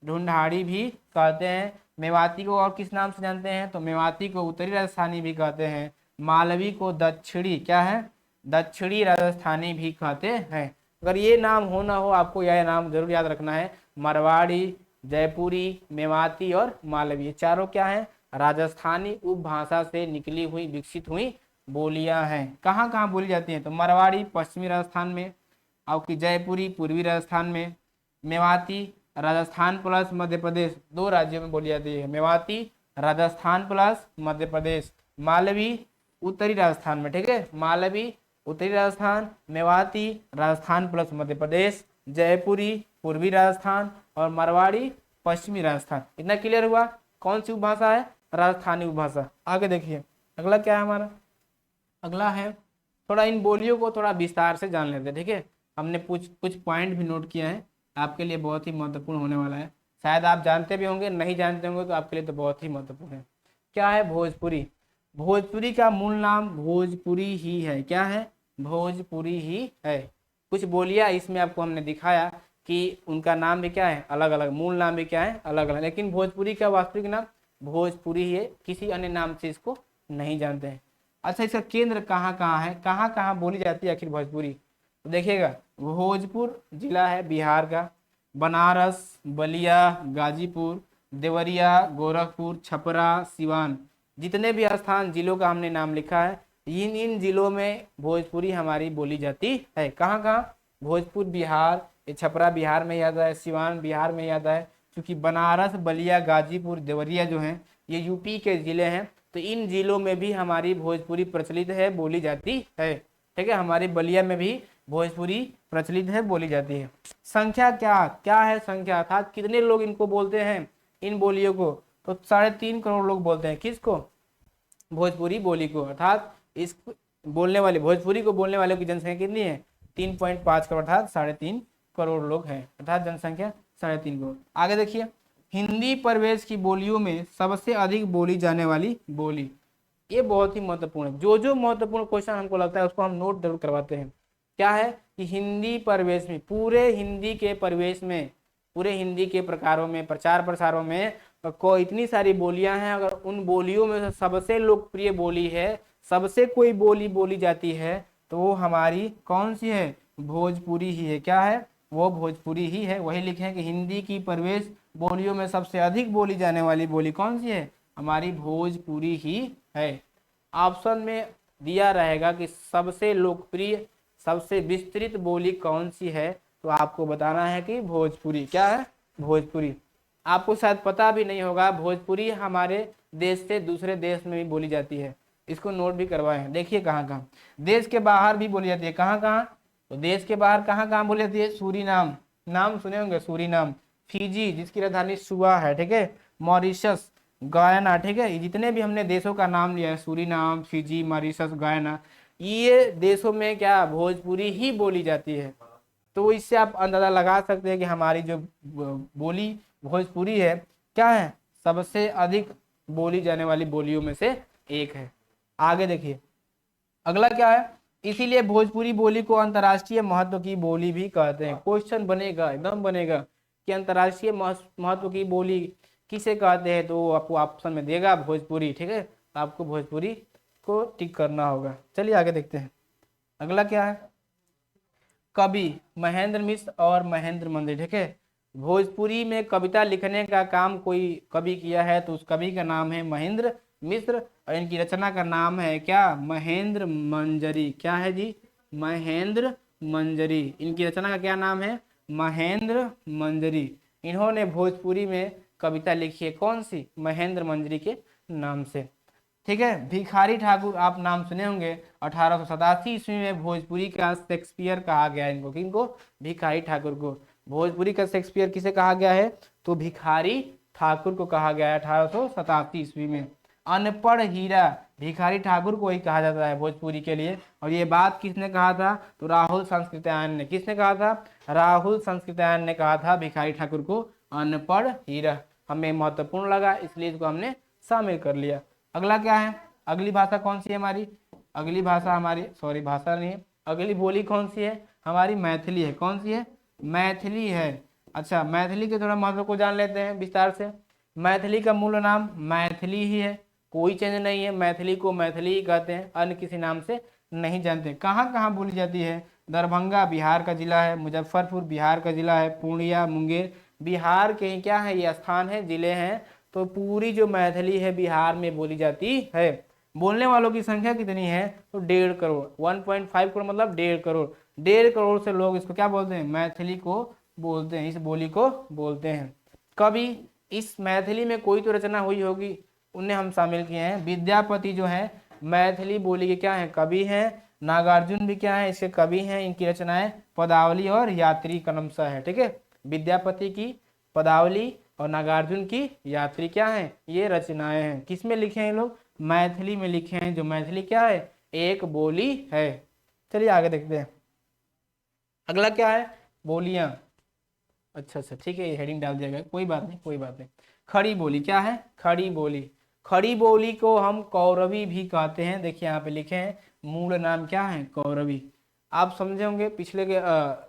ढूंढाड़ी भी कहते हैं। मेवाती को और किस नाम से जानते हैं, तो मेवाती को उत्तरी राजस्थानी भी कहते हैं। मालवी को दक्षिणी, क्या है, दक्षिणी राजस्थानी भी कहते हैं। अगर ये नाम हो ना हो, आपको यह नाम जरूर याद रखना है, मरवाड़ी, जयपुरी, मेवाती और मालवी, ये चारों क्या है, राजस्थानी उपभाषा से निकली हुई विकसित हुई बोलियां हैं। कहाँ कहाँ बोली जाती हैं, तो मरवाड़ी पश्चिमी राजस्थान में, आपकी जयपुरी पूर्वी राजस्थान में, मेवाती राजस्थान प्लस मध्य प्रदेश, दो राज्यों में बोली जाती है, मेवाती राजस्थान प्लस मध्य प्रदेश, मालवी उत्तरी राजस्थान में, ठीक है, मालवी उत्तरी राजस्थान, मेवाती राजस्थान प्लस मध्य प्रदेश, जयपुरी पूर्वी राजस्थान और मारवाड़ी पश्चिमी राजस्थान। इतना क्लियर हुआ, कौन सी उपभाषा है, राजस्थानी उपभाषा। आगे देखिए अगला क्या है हमारा, अगला है, थोड़ा इन बोलियों को थोड़ा विस्तार से जान लेते हैं, ठीक है। हमने कुछ कुछ पॉइंट भी नोट किया है, आपके लिए बहुत ही महत्वपूर्ण होने वाला है। शायद आप जानते भी होंगे, नहीं जानते होंगे तो आपके लिए तो बहुत ही महत्वपूर्ण है। क्या है भोजपुरी, भोजपुरी का मूल नाम भोजपुरी ही है, क्या है, भोजपुरी ही है। कुछ बोलियां इसमें आपको हमने दिखाया कि उनका नाम भी क्या है, अलग अलग, मूल नाम भी क्या है, अलग अलग, लेकिन भोजपुरी का वास्तविक नाम भोजपुरी ही है, किसी अन्य नाम से इसको नहीं जानते हैं। अच्छा, इसका केंद्र कहाँ कहाँ है, कहाँ कहाँ बोली जाती है आखिर भोजपुरी, तो देखिएगा, भोजपुर जिला है बिहार का, बनारस, बलिया, गाजीपुर, देवरिया, गोरखपुर, छपरा, सिवान, जितने भी स्थान जिलों का हमने नाम लिखा है, इन इन जिलों में भोजपुरी हमारी बोली जाती है। कहाँ कहाँ, भोजपुर बिहार, ये छपरा बिहार में आता है, सिवान बिहार में आता है, क्योंकि बनारस, बलिया, गाजीपुर, देवरिया जो हैं ये यूपी के जिले हैं, तो इन जिलों में भी हमारी भोजपुरी प्रचलित है, बोली जाती है, ठीक है। हमारी बलिया में भी भोजपुरी प्रचलित है, बोली जाती है। संख्या क्या क्या है, संख्या अर्थात कितने लोग इनको बोलते हैं, इन बोलियों को, तो 3.5 करोड़ लोग बोलते हैं, किसको, भोजपुरी बोली को, अर्थात इस बोलने वाले, भोजपुरी को बोलने वालों की जनसंख्या कितनी है, 3.5 करोड़, अर्थात 3.5 करोड़ लोग हैं, अर्थात जनसंख्या 3.5 करोड़। आगे देखिए, हिंदी प्रवेश की बोलियों में सबसे अधिक बोली जाने वाली बोली, ये बहुत ही महत्वपूर्ण है। जो जो महत्वपूर्ण क्वेश्चन हमको लगता है उसको हम नोट जरूर करवाते हैं। क्या है कि हिंदी प्रवेश में, पूरे हिंदी के प्रवेश में, पूरे हिंदी के प्रकारों में, प्रचार प्रसारों में को इतनी सारी बोलियां हैं, अगर उन बोलियों में से सबसे लोकप्रिय बोली है, सबसे कोई बोली बोली जाती है, तो वो हमारी कौन सी है, भोजपुरी ही है। क्या है, वो भोजपुरी ही है। वही लिखे हैं कि हिंदी की प्रवेश बोलियों में सबसे अधिक बोली जाने वाली बोली कौन सी है, हमारी भोजपुरी ही है। ऑप्शन में दिया रहेगा कि सबसे लोकप्रिय, सबसे विस्तृत बोली कौन सी है, तो आपको बताना है कि भोजपुरी, क्या है, भोजपुरी। आपको शायद पता भी नहीं होगा, भोजपुरी हमारे देश से दूसरे देश में भी बोली जाती है, इसको नोट भी करवाए हैं। देखिए कहाँ कहाँ, देश के बाहर भी बोली जाती है, कहाँ कहाँ, तो देश के बाहर कहाँ कहाँ बोली जाती है, सूरीनाम, नाम सुने होंगे सूरीनाम, फिजी जिसकी राजधानी सुआ है, ठीक है, मॉरिशस, गयाना, ठीक है, जितने भी हमने देशों का नाम लिया है, सूरीनाम, फिजी, मॉरिशस, गयाना, ये देशों में क्या भोजपुरी ही बोली जाती है। तो इससे आप अंदाजा लगा सकते हैं कि हमारी जो बोली भोजपुरी है, क्या है, सबसे अधिक बोली जाने वाली बोलियों में से एक है। आगे देखिए अगला क्या है, इसीलिए भोजपुरी बोली को अंतर्राष्ट्रीय महत्व की बोली भी कहते हैं। क्वेश्चन बनेगा, एकदम बनेगा कि अंतर्राष्ट्रीय महत्व की बोली किसे कहते हैं, तो आपको ऑप्शन में देगा भोजपुरी, ठीक है, तो आपको भोजपुरी को टिक करना होगा। चलिए आगे देखते हैं अगला क्या है, कवि महेंद्र मिश्र और महेंद्र मंदिर, ठीक है, भोजपुरी में कविता लिखने का काम कोई कवि किया है, तो उस कवि का नाम है महेंद्र मिश्र, और इनकी रचना का नाम है क्या, महेंद्र मंजरी। क्या है जी, महेंद्र मंजरी, इनकी रचना का क्या नाम है, महेंद्र मंजरी। इन्होंने भोजपुरी में कविता लिखी है, कौन सी, महेंद्र मंजरी के नाम से, ठीक है। भिखारी ठाकुर आप नाम सुने होंगे, 1887 ईस्वी में भोजपुरी का शेक्सपियर कहा गया इनको, किनको, भिखारी ठाकुर को। भोजपुरी का शेक्सपियर किसे कहा गया है, तो भिखारी ठाकुर को कहा गया है 1887 ईस्वी में। अनपढ़ हीरा भिखारी ठाकुर को ही कहा जाता है भोजपुरी के लिए, और ये बात किसने कहा था, तो राहुल संस्कृत्यायन ने। किसने कहा था, राहुल संस्कृत्यायन ने कहा था भिखारी ठाकुर को अनपढ़ हीरा। हमें महत्वपूर्ण लगा इसलिए इसको हमने शामिल कर लिया। अगला क्या है, अगली भाषा कौन सी है हमारी, अगली भाषा हमारी, सॉरी भाषा नहीं है, अगली बोली कौन सी है हमारी, मैथिली है। कौन सी है, मैथिली है। अच्छा, मैथिली के थोड़ा महत्व को जान लेते हैं विस्तार से। मैथिली का मूल नाम मैथिली ही है, कोई चेंज नहीं है, मैथिली को मैथिली ही कहते हैं, अन्य किसी नाम से नहीं जानते। कहाँ कहाँ बोली जाती है? दरभंगा बिहार का जिला है, मुजफ्फरपुर बिहार का जिला है, पूर्णिया मुंगेर बिहार के ही क्या है, ये स्थान है, जिले हैं। तो पूरी जो मैथिली है बिहार में बोली जाती है। बोलने वालों की संख्या कितनी है? तो 1.5 करोड़, 1.5 करोड़ मतलब 1.5 करोड़। 1.5 करोड़ से लोग इसको क्या बोलते हैं? मैथिली को बोलते हैं, इस बोली को बोलते हैं। कवि, इस मैथिली में कोई तो रचना हुई होगी, उन्हें हम शामिल किए हैं। विद्यापति जो है मैथिली बोली के क्या है? कवि हैं। नागार्जुन भी क्या है? इसके कवि हैं। इनकी रचनाएं पदावली और यात्री क्रमशः है। ठीक है, विद्यापति की पदावली और नागार्जुन की यात्री क्या है? ये रचनाएं हैं। किस में लिखे हैं ये लोग? मैथिली में लिखे हैं, जो मैथिली क्या है? एक बोली है। चलिए आगे देखते हैं। अगला क्या है? बोलियां। अच्छा अच्छा, ठीक है, ये हेडिंग डाल दिया गया, कोई बात नहीं कोई बात नहीं। खड़ी बोली क्या है? खड़ी बोली। खड़ी बोली को हम कौरवी भी कहते हैं। देखिए यहाँ पे लिखे हैं, मूल नाम क्या है? कौरवी। आप समझे होंगे, पिछले के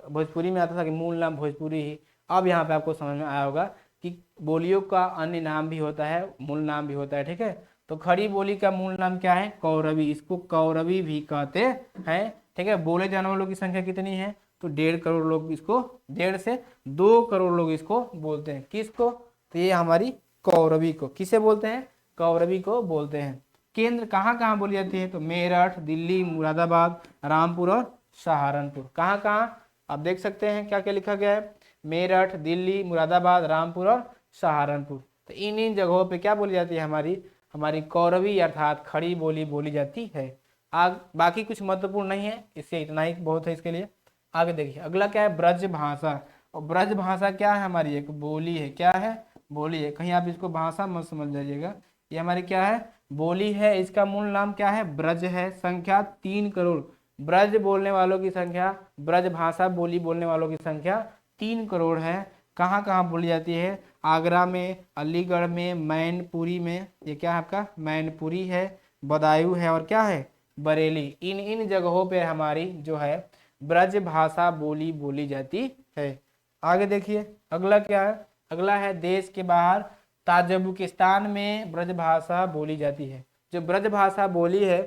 भोजपुरी में आता था कि मूल नाम भोजपुरी ही। अब यहाँ पे आपको समझ में आया होगा कि बोलियों का अन्य नाम भी होता है, मूल नाम भी होता है। ठीक है, तो खड़ी बोली का मूल नाम क्या है? कौरवी। इसको कौरवी भी कहते हैं। ठीक है, बोले जाने वालों की संख्या कितनी है? तो 1.5 करोड़ लोग इसको, 1.5 से 2 करोड़ लोग इसको बोलते हैं। किसको? तो ये हमारी कौरवी को। किसे बोलते हैं? कौरवी को बोलते हैं। केंद्र कहाँ कहाँ बोली जाती है? तो मेरठ, दिल्ली, मुरादाबाद, रामपुर और सहारनपुर। कहाँ कहाँ आप देख सकते हैं क्या क्या लिखा गया है? मेरठ, दिल्ली, मुरादाबाद, रामपुर और सहारनपुर। तो इन इन जगहों पे क्या बोली जाती है? हमारी हमारी कौरवी अर्थात खड़ी बोली बोली जाती है। बाकी कुछ महत्वपूर्ण नहीं है, इससे इतना ही बहुत है इसके लिए। आगे देखिए, अगला क्या है? ब्रज भाषा। और ब्रज भाषा क्या है? हमारी एक बोली है। क्या है? बोली है। कहीं आप इसको भाषा मत समझ जाइएगा, ये हमारी क्या है? बोली है। इसका मूल नाम क्या है? ब्रज है। संख्या 3 करोड़। ब्रज बोलने वालों की संख्या, ब्रज भाषा बोली बोलने वालों की संख्या 3 करोड़ है। कहाँ कहाँ बोली जाती है? आगरा में, अलीगढ़ में, मैनपुरी में, ये क्या है आपका? मैनपुरी है, बदायूं है और क्या है? बरेली। इन इन जगहों पे हमारी जो है ब्रज भाषा बोली बोली जाती है। आगे देखिए, अगला क्या है? अगला है देश के बाहर। ताजिकिस्तान में ब्रज भाषा बोली जाती है। जो ब्रज भाषा बोली है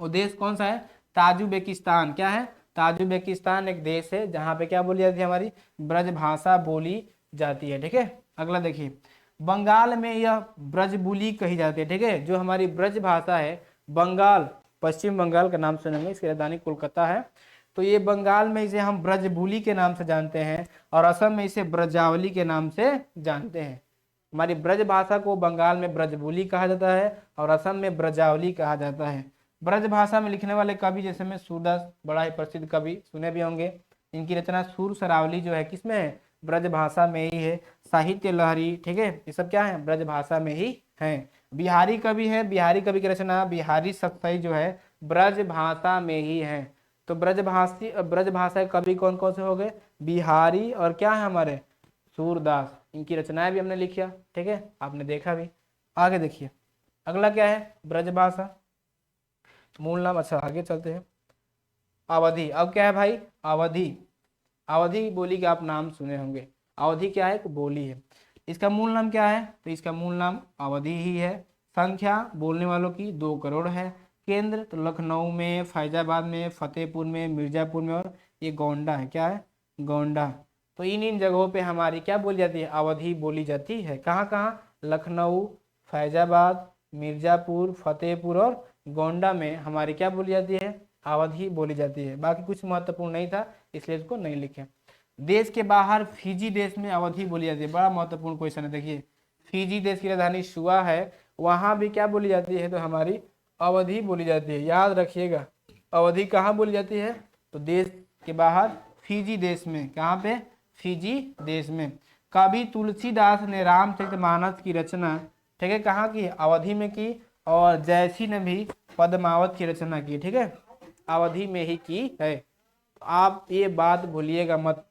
वो देश कौन सा है? ताजिकिस्तान। क्या है? ताजिकिस्तान एक देश है जहाँ पे क्या बोली जाती है? हमारी ब्रज भाषा बोली जाती है। ठीक है, अगला देखिए, बंगाल में यह ब्रजबुली कही जाती है। ठीक है, जो हमारी ब्रज भाषा है, बंगाल, पश्चिम बंगाल का नाम सुनेंगे, इसकी राजधानी कोलकाता है। तो ये बंगाल में इसे हम ब्रजबुली के नाम से जानते हैं और असम में इसे ब्रजावली के नाम से जानते हैं। हमारी ब्रज भाषा को बंगाल में ब्रजबुली कहा जाता है और असम में ब्रजावली कहा जाता है। ब्रज भाषा में लिखने वाले कवि जैसे में सूरदास, बड़ा ही प्रसिद्ध कवि, सुने भी होंगे। इनकी रचना सूर सरावली जो है किसमें है? ब्रज भाषा में ही है। साहित्य लहरी, ठीक है, ये सब क्या है? ब्रज भाषा में ही है। बिहारी कवि है, बिहारी कवि की रचना बिहारी सत्सई जो है ब्रज भाषा में ही है। तो ब्रज भाषा के कवि कौन कौन से हो गए? बिहारी और क्या है हमारे? सूरदास। इनकी रचनाएं भी हमने लिखी, ठीक है, आपने देखा भी। आगे देखिए, अगला क्या है? ब्रज भाषा मूल नाम। अच्छा आगे चलते हैं। अवधि। अब क्या है भाई? अवधि। अवधि बोली का आप नाम सुने होंगे। अवधि क्या है? एक बोली है। इसका मूल नाम क्या है? तो इसका मूल नाम अवधि ही है। संख्या बोलने वालों की 2 करोड़ है। केंद्र तो लखनऊ में, फैजाबाद में, फतेहपुर में, मिर्जापुर में और ये गोंडा है। क्या है? गोंडा। तो इन इन जगहों पे हमारी क्या बोली जाती है? अवधि बोली जाती है। कहाँ कहाँ? लखनऊ, फैजाबाद, मिर्जापुर, फतेहपुर और गोंडा में हमारी क्या बोली जाती है? अवधि बोली जाती है। बाकी कुछ महत्वपूर्ण नहीं था इसलिए इसको नहीं लिखे। देश के बाहर फिजी देश में अवधि बोली जाती है। बड़ा महत्वपूर्ण क्वेश्चन है। देखिए, फिजी देश की राजधानी शुआ है, वहां भी क्या बोली जाती है? तो हमारी अवधि बोली जाती है। याद रखिएगा, अवधि कहाँ बोली जाती है? तो देश के बाहर फिजी देश में। कहाँ पे? फिजी देश में। कवि तुलसीदास ने रामचरितमानस की रचना, ठीक है, कहाँ की? अवधि में की। और जयसी ने भी पद्मावत की रचना की, ठीक है, अवधि में ही की है। आप ये बात भूलिएगा मत,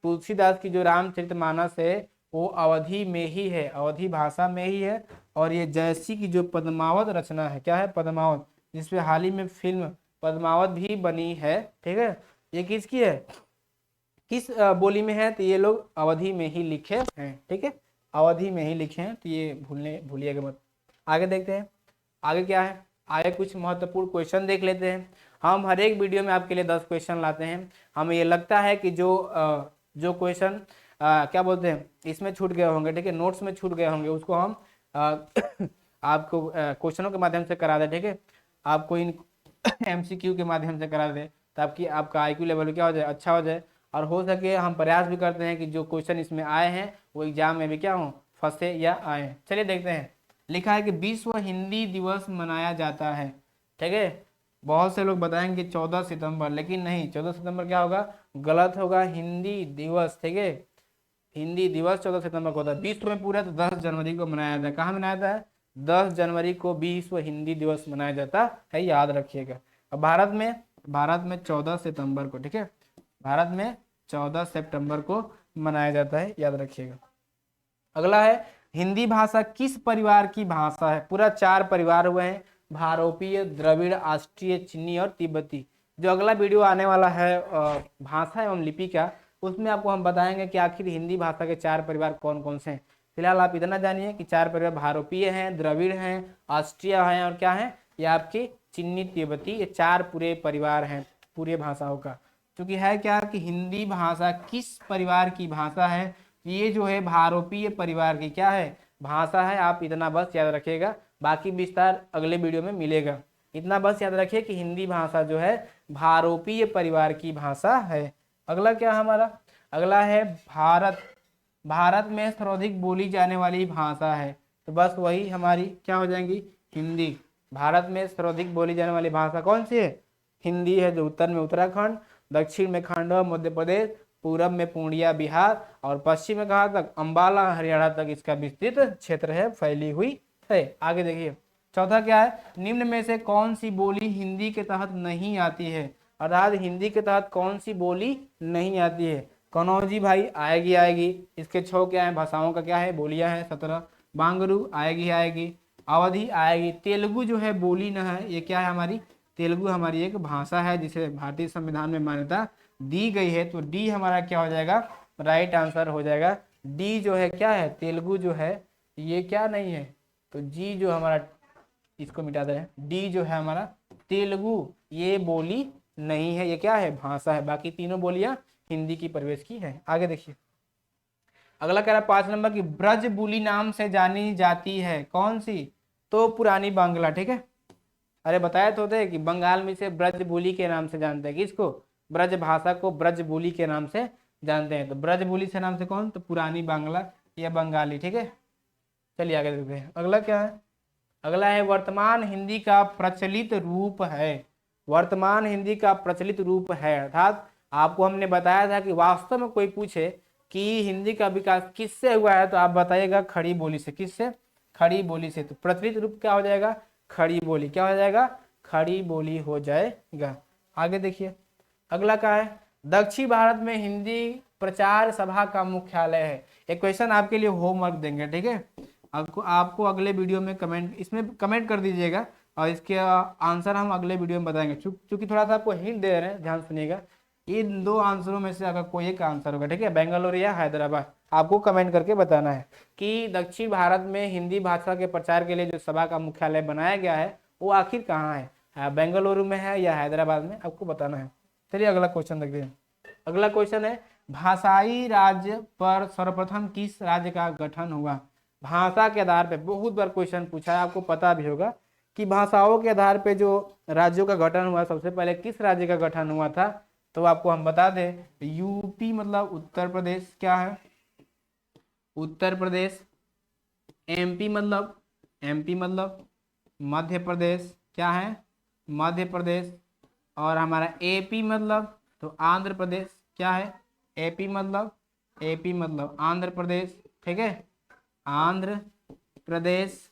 तुलसीदास की जो रामचरितमानस है वो अवधि में ही है, अवधि भाषा में ही है। और ये जयसी की जो पद्मावत रचना है, क्या है? पद्मावत, जिसपे हाल ही में फिल्म पद्मावत भी बनी है, ठीक है, ये किसकी है? किस बोली में है, तो ये लोग अवधि में ही लिखे हैं, ठीक है, अवधि में ही लिखे हैं, तो ये भूलिएगा मत। आगे देखते हैं, आगे क्या है, आगे कुछ महत्वपूर्ण क्वेश्चन देख लेते हैं। हम हर एक वीडियो में आपके लिए 10 क्वेश्चन लाते हैं। हमें ये लगता है कि जो क्वेश्चन क्या बोलते हैं इसमें छूट गए होंगे, ठीक है, नोट्स में छूट गए होंगे, उसको हम आपको क्वेश्चनों के माध्यम से करा दें, ठीक है, आपको इन MCQ के माध्यम से करा दें, ताकि आपका IQ लेवल क्या हो जाए, अच्छा हो जाए। और हो सके हम प्रयास भी करते हैं कि जो क्वेश्चन इसमें आए हैं वो एग्जाम में भी क्या हो, फंसे या आए। चलिए देखते हैं, लिखा है कि विश्व हिंदी दिवस मनाया जाता है, ठीक है। बहुत से लोग बताएंगे 14 सितंबर, लेकिन नहीं, 14 सितंबर क्या होगा, गलत होगा, हिंदी दिवस, ठीक है, हिंदी दिवस 14 सितंबर को होता है। विश्व में पूरा तो 10 जनवरी को मनाया जाता है। कहाँ मनाया जाता है, 10 जनवरी को विश्व हिंदी दिवस मनाया जाता है, याद रखिएगा। और भारत में 14 सितंबर को, ठीक है, भारत में 14 सितंबर को मनाया जाता है, याद रखिएगा। अगला है, हिंदी भाषा किस परिवार की भाषा है। पूरा 4 परिवार हुए हैं, भारोपीय, द्रविड़, आस्ट्रीय, चीनी और तिब्बती। जो अगला वीडियो आने वाला है भाषा एवं लिपि का, उसमें आपको हम बताएंगे कि आखिर हिंदी भाषा के 4 परिवार कौन कौन से हैं। फिलहाल आप इतना जानिए कि 4 परिवार भारोपीय हैं, द्रविड़ हैं, आस्ट्रीय हैं और क्या है, ये आपकी चिन्नी, तिब्बती, ये 4 पूरे परिवार हैं पूरे भाषाओं का। क्योंकि है क्या कि हिंदी भाषा किस परिवार की भाषा है, ये जो है भारोपीय परिवार की क्या है, भाषा है। आप इतना बस याद रखिएगा, बाकी विस्तार अगले वीडियो में मिलेगा। इतना बस याद रखिए कि हिंदी भाषा जो है भारोपीय परिवार की भाषा है। अगला क्या हमारा, अगला है भारत में सर्वाधिक बोली जाने वाली भाषा है, तो बस वही हमारी क्या हो जाएंगी, हिंदी। भारत में सर्वाधिक बोली जाने वाली भाषा कौन सी है, हिंदी है। जो उत्तर में उत्तराखंड, दक्षिण में खंडवा मध्य प्रदेश, पूरब में पूर्णिया बिहार और पश्चिम में कहाँ तक, अंबाला हरियाणा तक इसका विस्तृत क्षेत्र है, फैली हुई है। आगे देखिए, चौथा क्या है, निम्न में से कौन सी बोली हिंदी के तहत नहीं आती है। अर्थात हिंदी के तहत कौन सी बोली नहीं आती है। कनौजी भाई आएगी, इसके 6 क्या है, भाषाओं का क्या है, बोलियां हैं 17। बांगरू आएगी, अवधि आएगी। तेलुगु जो है बोली न है, ये क्या है हमारी, तेलुगु हमारी एक भाषा है जिसे भारतीय संविधान में मान्यता दी गई है, तो डी हमारा क्या हो जाएगा, राइट आंसर हो जाएगा। डी जो है क्या है, तेलुगु जो है ये क्या नहीं है, तो जी जो हमारा, इसको मिटा दे, डी जो है हमारा तेलुगु, ये बोली नहीं है, ये क्या है, भाषा है। बाकी तीनों बोलियां हिंदी की प्रवेश की है। आगे देखिए, अगला कह रहा है 5 नंबर की, ब्रज बोली नाम से जानी जाती है, कौन सी, तो पुरानी बांग्ला, ठीक है। अरे बताया तो थे कि बंगाल में से ब्रज बोली के नाम से जानते हैं, किसको, ब्रज भाषा को ब्रज बोली के नाम से जानते हैं। तो ब्रज बोली से नाम से कौन, तो पुरानी बांग्ला या बंगाली, ठीक है। चलिए आगे देखते हैं, अगला क्या है, अगला है वर्तमान हिंदी का प्रचलित रूप है। वर्तमान हिंदी का प्रचलित रूप है, अर्थात आपको हमने बताया था कि वास्तव में कोई पूछे कि हिंदी का विकास किससे हुआ है, तो आप बताइएगा खड़ी बोली से। किससे, खड़ी बोली से। तो प्रचलित रूप क्या हो जाएगा, खड़ी बोली। क्या हो जाएगा, खड़ी बोली हो जाएगा। आगे देखिए, अगला क्या है, दक्षिण भारत में हिंदी प्रचार सभा का मुख्यालय है। एक क्वेश्चन आपके लिए होमवर्क देंगे, ठीक है, आपको अगले वीडियो में इसमें कमेंट कर दीजिएगा और इसके आंसर हम अगले वीडियो में बताएंगे। चूंकि थोड़ा सा आपको हिंट दे रहे हैं, ध्यान सुनिएगा। इन 2 आंसरों में से अगर कोई एक आंसर होगा, ठीक है, बेंगलुरु या हैदराबाद, आपको कमेंट करके बताना है कि दक्षिण भारत में हिंदी भाषा के प्रचार के लिए जो सभा का मुख्यालय बनाया गया है वो आखिर कहाँ है, बेंगलुरु में है या हैदराबाद में, आपको बताना है। चलिए अगला क्वेश्चन देखते हैं। अगला क्वेश्चन है, भाषाई राज्य पर सर्वप्रथम किस राज्य का गठन हुआ। भाषा के आधार पे बहुत बार क्वेश्चन पूछा है, आपको पता भी होगा कि भाषाओं के आधार पे जो राज्यों का गठन हुआ, सबसे पहले किस राज्य का गठन हुआ था, तो आपको हम बता दें, यूपी मतलब उत्तर प्रदेश, क्या है, उत्तर प्रदेश। एमपी मतलब मध्य प्रदेश, क्या है, मध्य प्रदेश। और हमारा एपी मतलब तो आंध्र प्रदेश, क्या है, एपी मतलब आंध्र प्रदेश, ठीक है, आंध्र प्रदेश।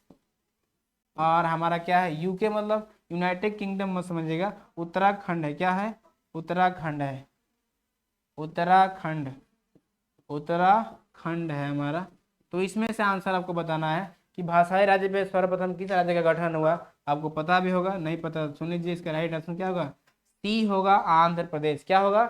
और हमारा क्या है, यूके मतलब यूनाइटेड किंगडम मत समझिएगा, उत्तराखंड है, क्या है, उत्तराखंड है, उत्तराखंड है हमारा। तो इसमें से आंसर आपको बताना है कि भाषाई राज्य में सर्वप्रथम किस राज्य का गठन हुआ। आपको पता भी होगा, नहीं पता सुन लीजिए, इसका राइट आंसर क्या होगा, सी होगा, आंध्र प्रदेश। क्या होगा,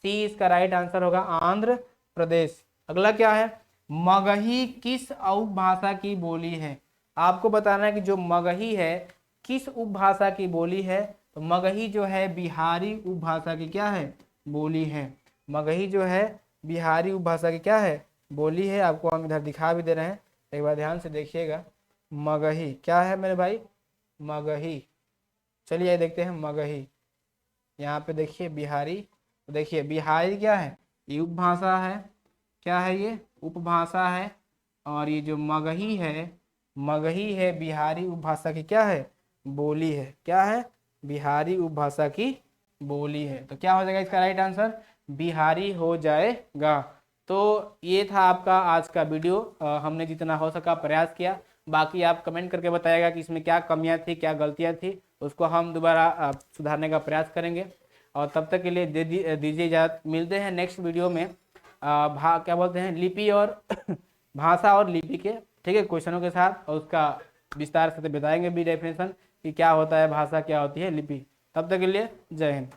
सी इसका राइट आंसर होगा, आंध्र प्रदेश। अगला क्या है, मगही किस उपभाषा की बोली है। आपको बताना है कि जो मगही है किस उपभाषा की बोली है। तो मगही जो है बिहारी उपभाषा की क्या है, बोली है। मगही जो है बिहारी उपभाषा की क्या है, बोली है। आपको हम इधर दिखा भी दे रहे हैं, एक बार ध्यान से देखिएगा। मगही क्या है मेरे भाई, मगही। चलिए ये देखते हैं मगही। यहाँ पे देखिए बिहारी, तो देखिए बिहारी क्या है, ये उपभाषा है। क्या है ये, उपभाषा है। और ये जो मगही है, मगही है बिहारी उपभाषा की क्या है, बोली है। क्या है, बिहारी उपभाषा की बोली है। तो क्या हो जाएगा इसका राइट आंसर, बिहारी हो जाएगा। तो ये था आपका आज का वीडियो। हमने जितना हो सका प्रयास किया। बाकी आप कमेंट करके बताइएगा कि इसमें क्या कमियां थी, क्या गलतियां थी, उसको हम दोबारा सुधारने का प्रयास करेंगे। और तब तक के लिए दीजिए इजाज़त। मिलते हैं नेक्स्ट वीडियो में क्या बोलते हैं, लिपि और भाषा और लिपि के, ठीक है, क्वेश्चनों के साथ, और उसका विस्तार से बताएंगे भी डेफिनेशन कि क्या होता है भाषा, क्या होती है लिपि। तब तक के लिए जय हिंद।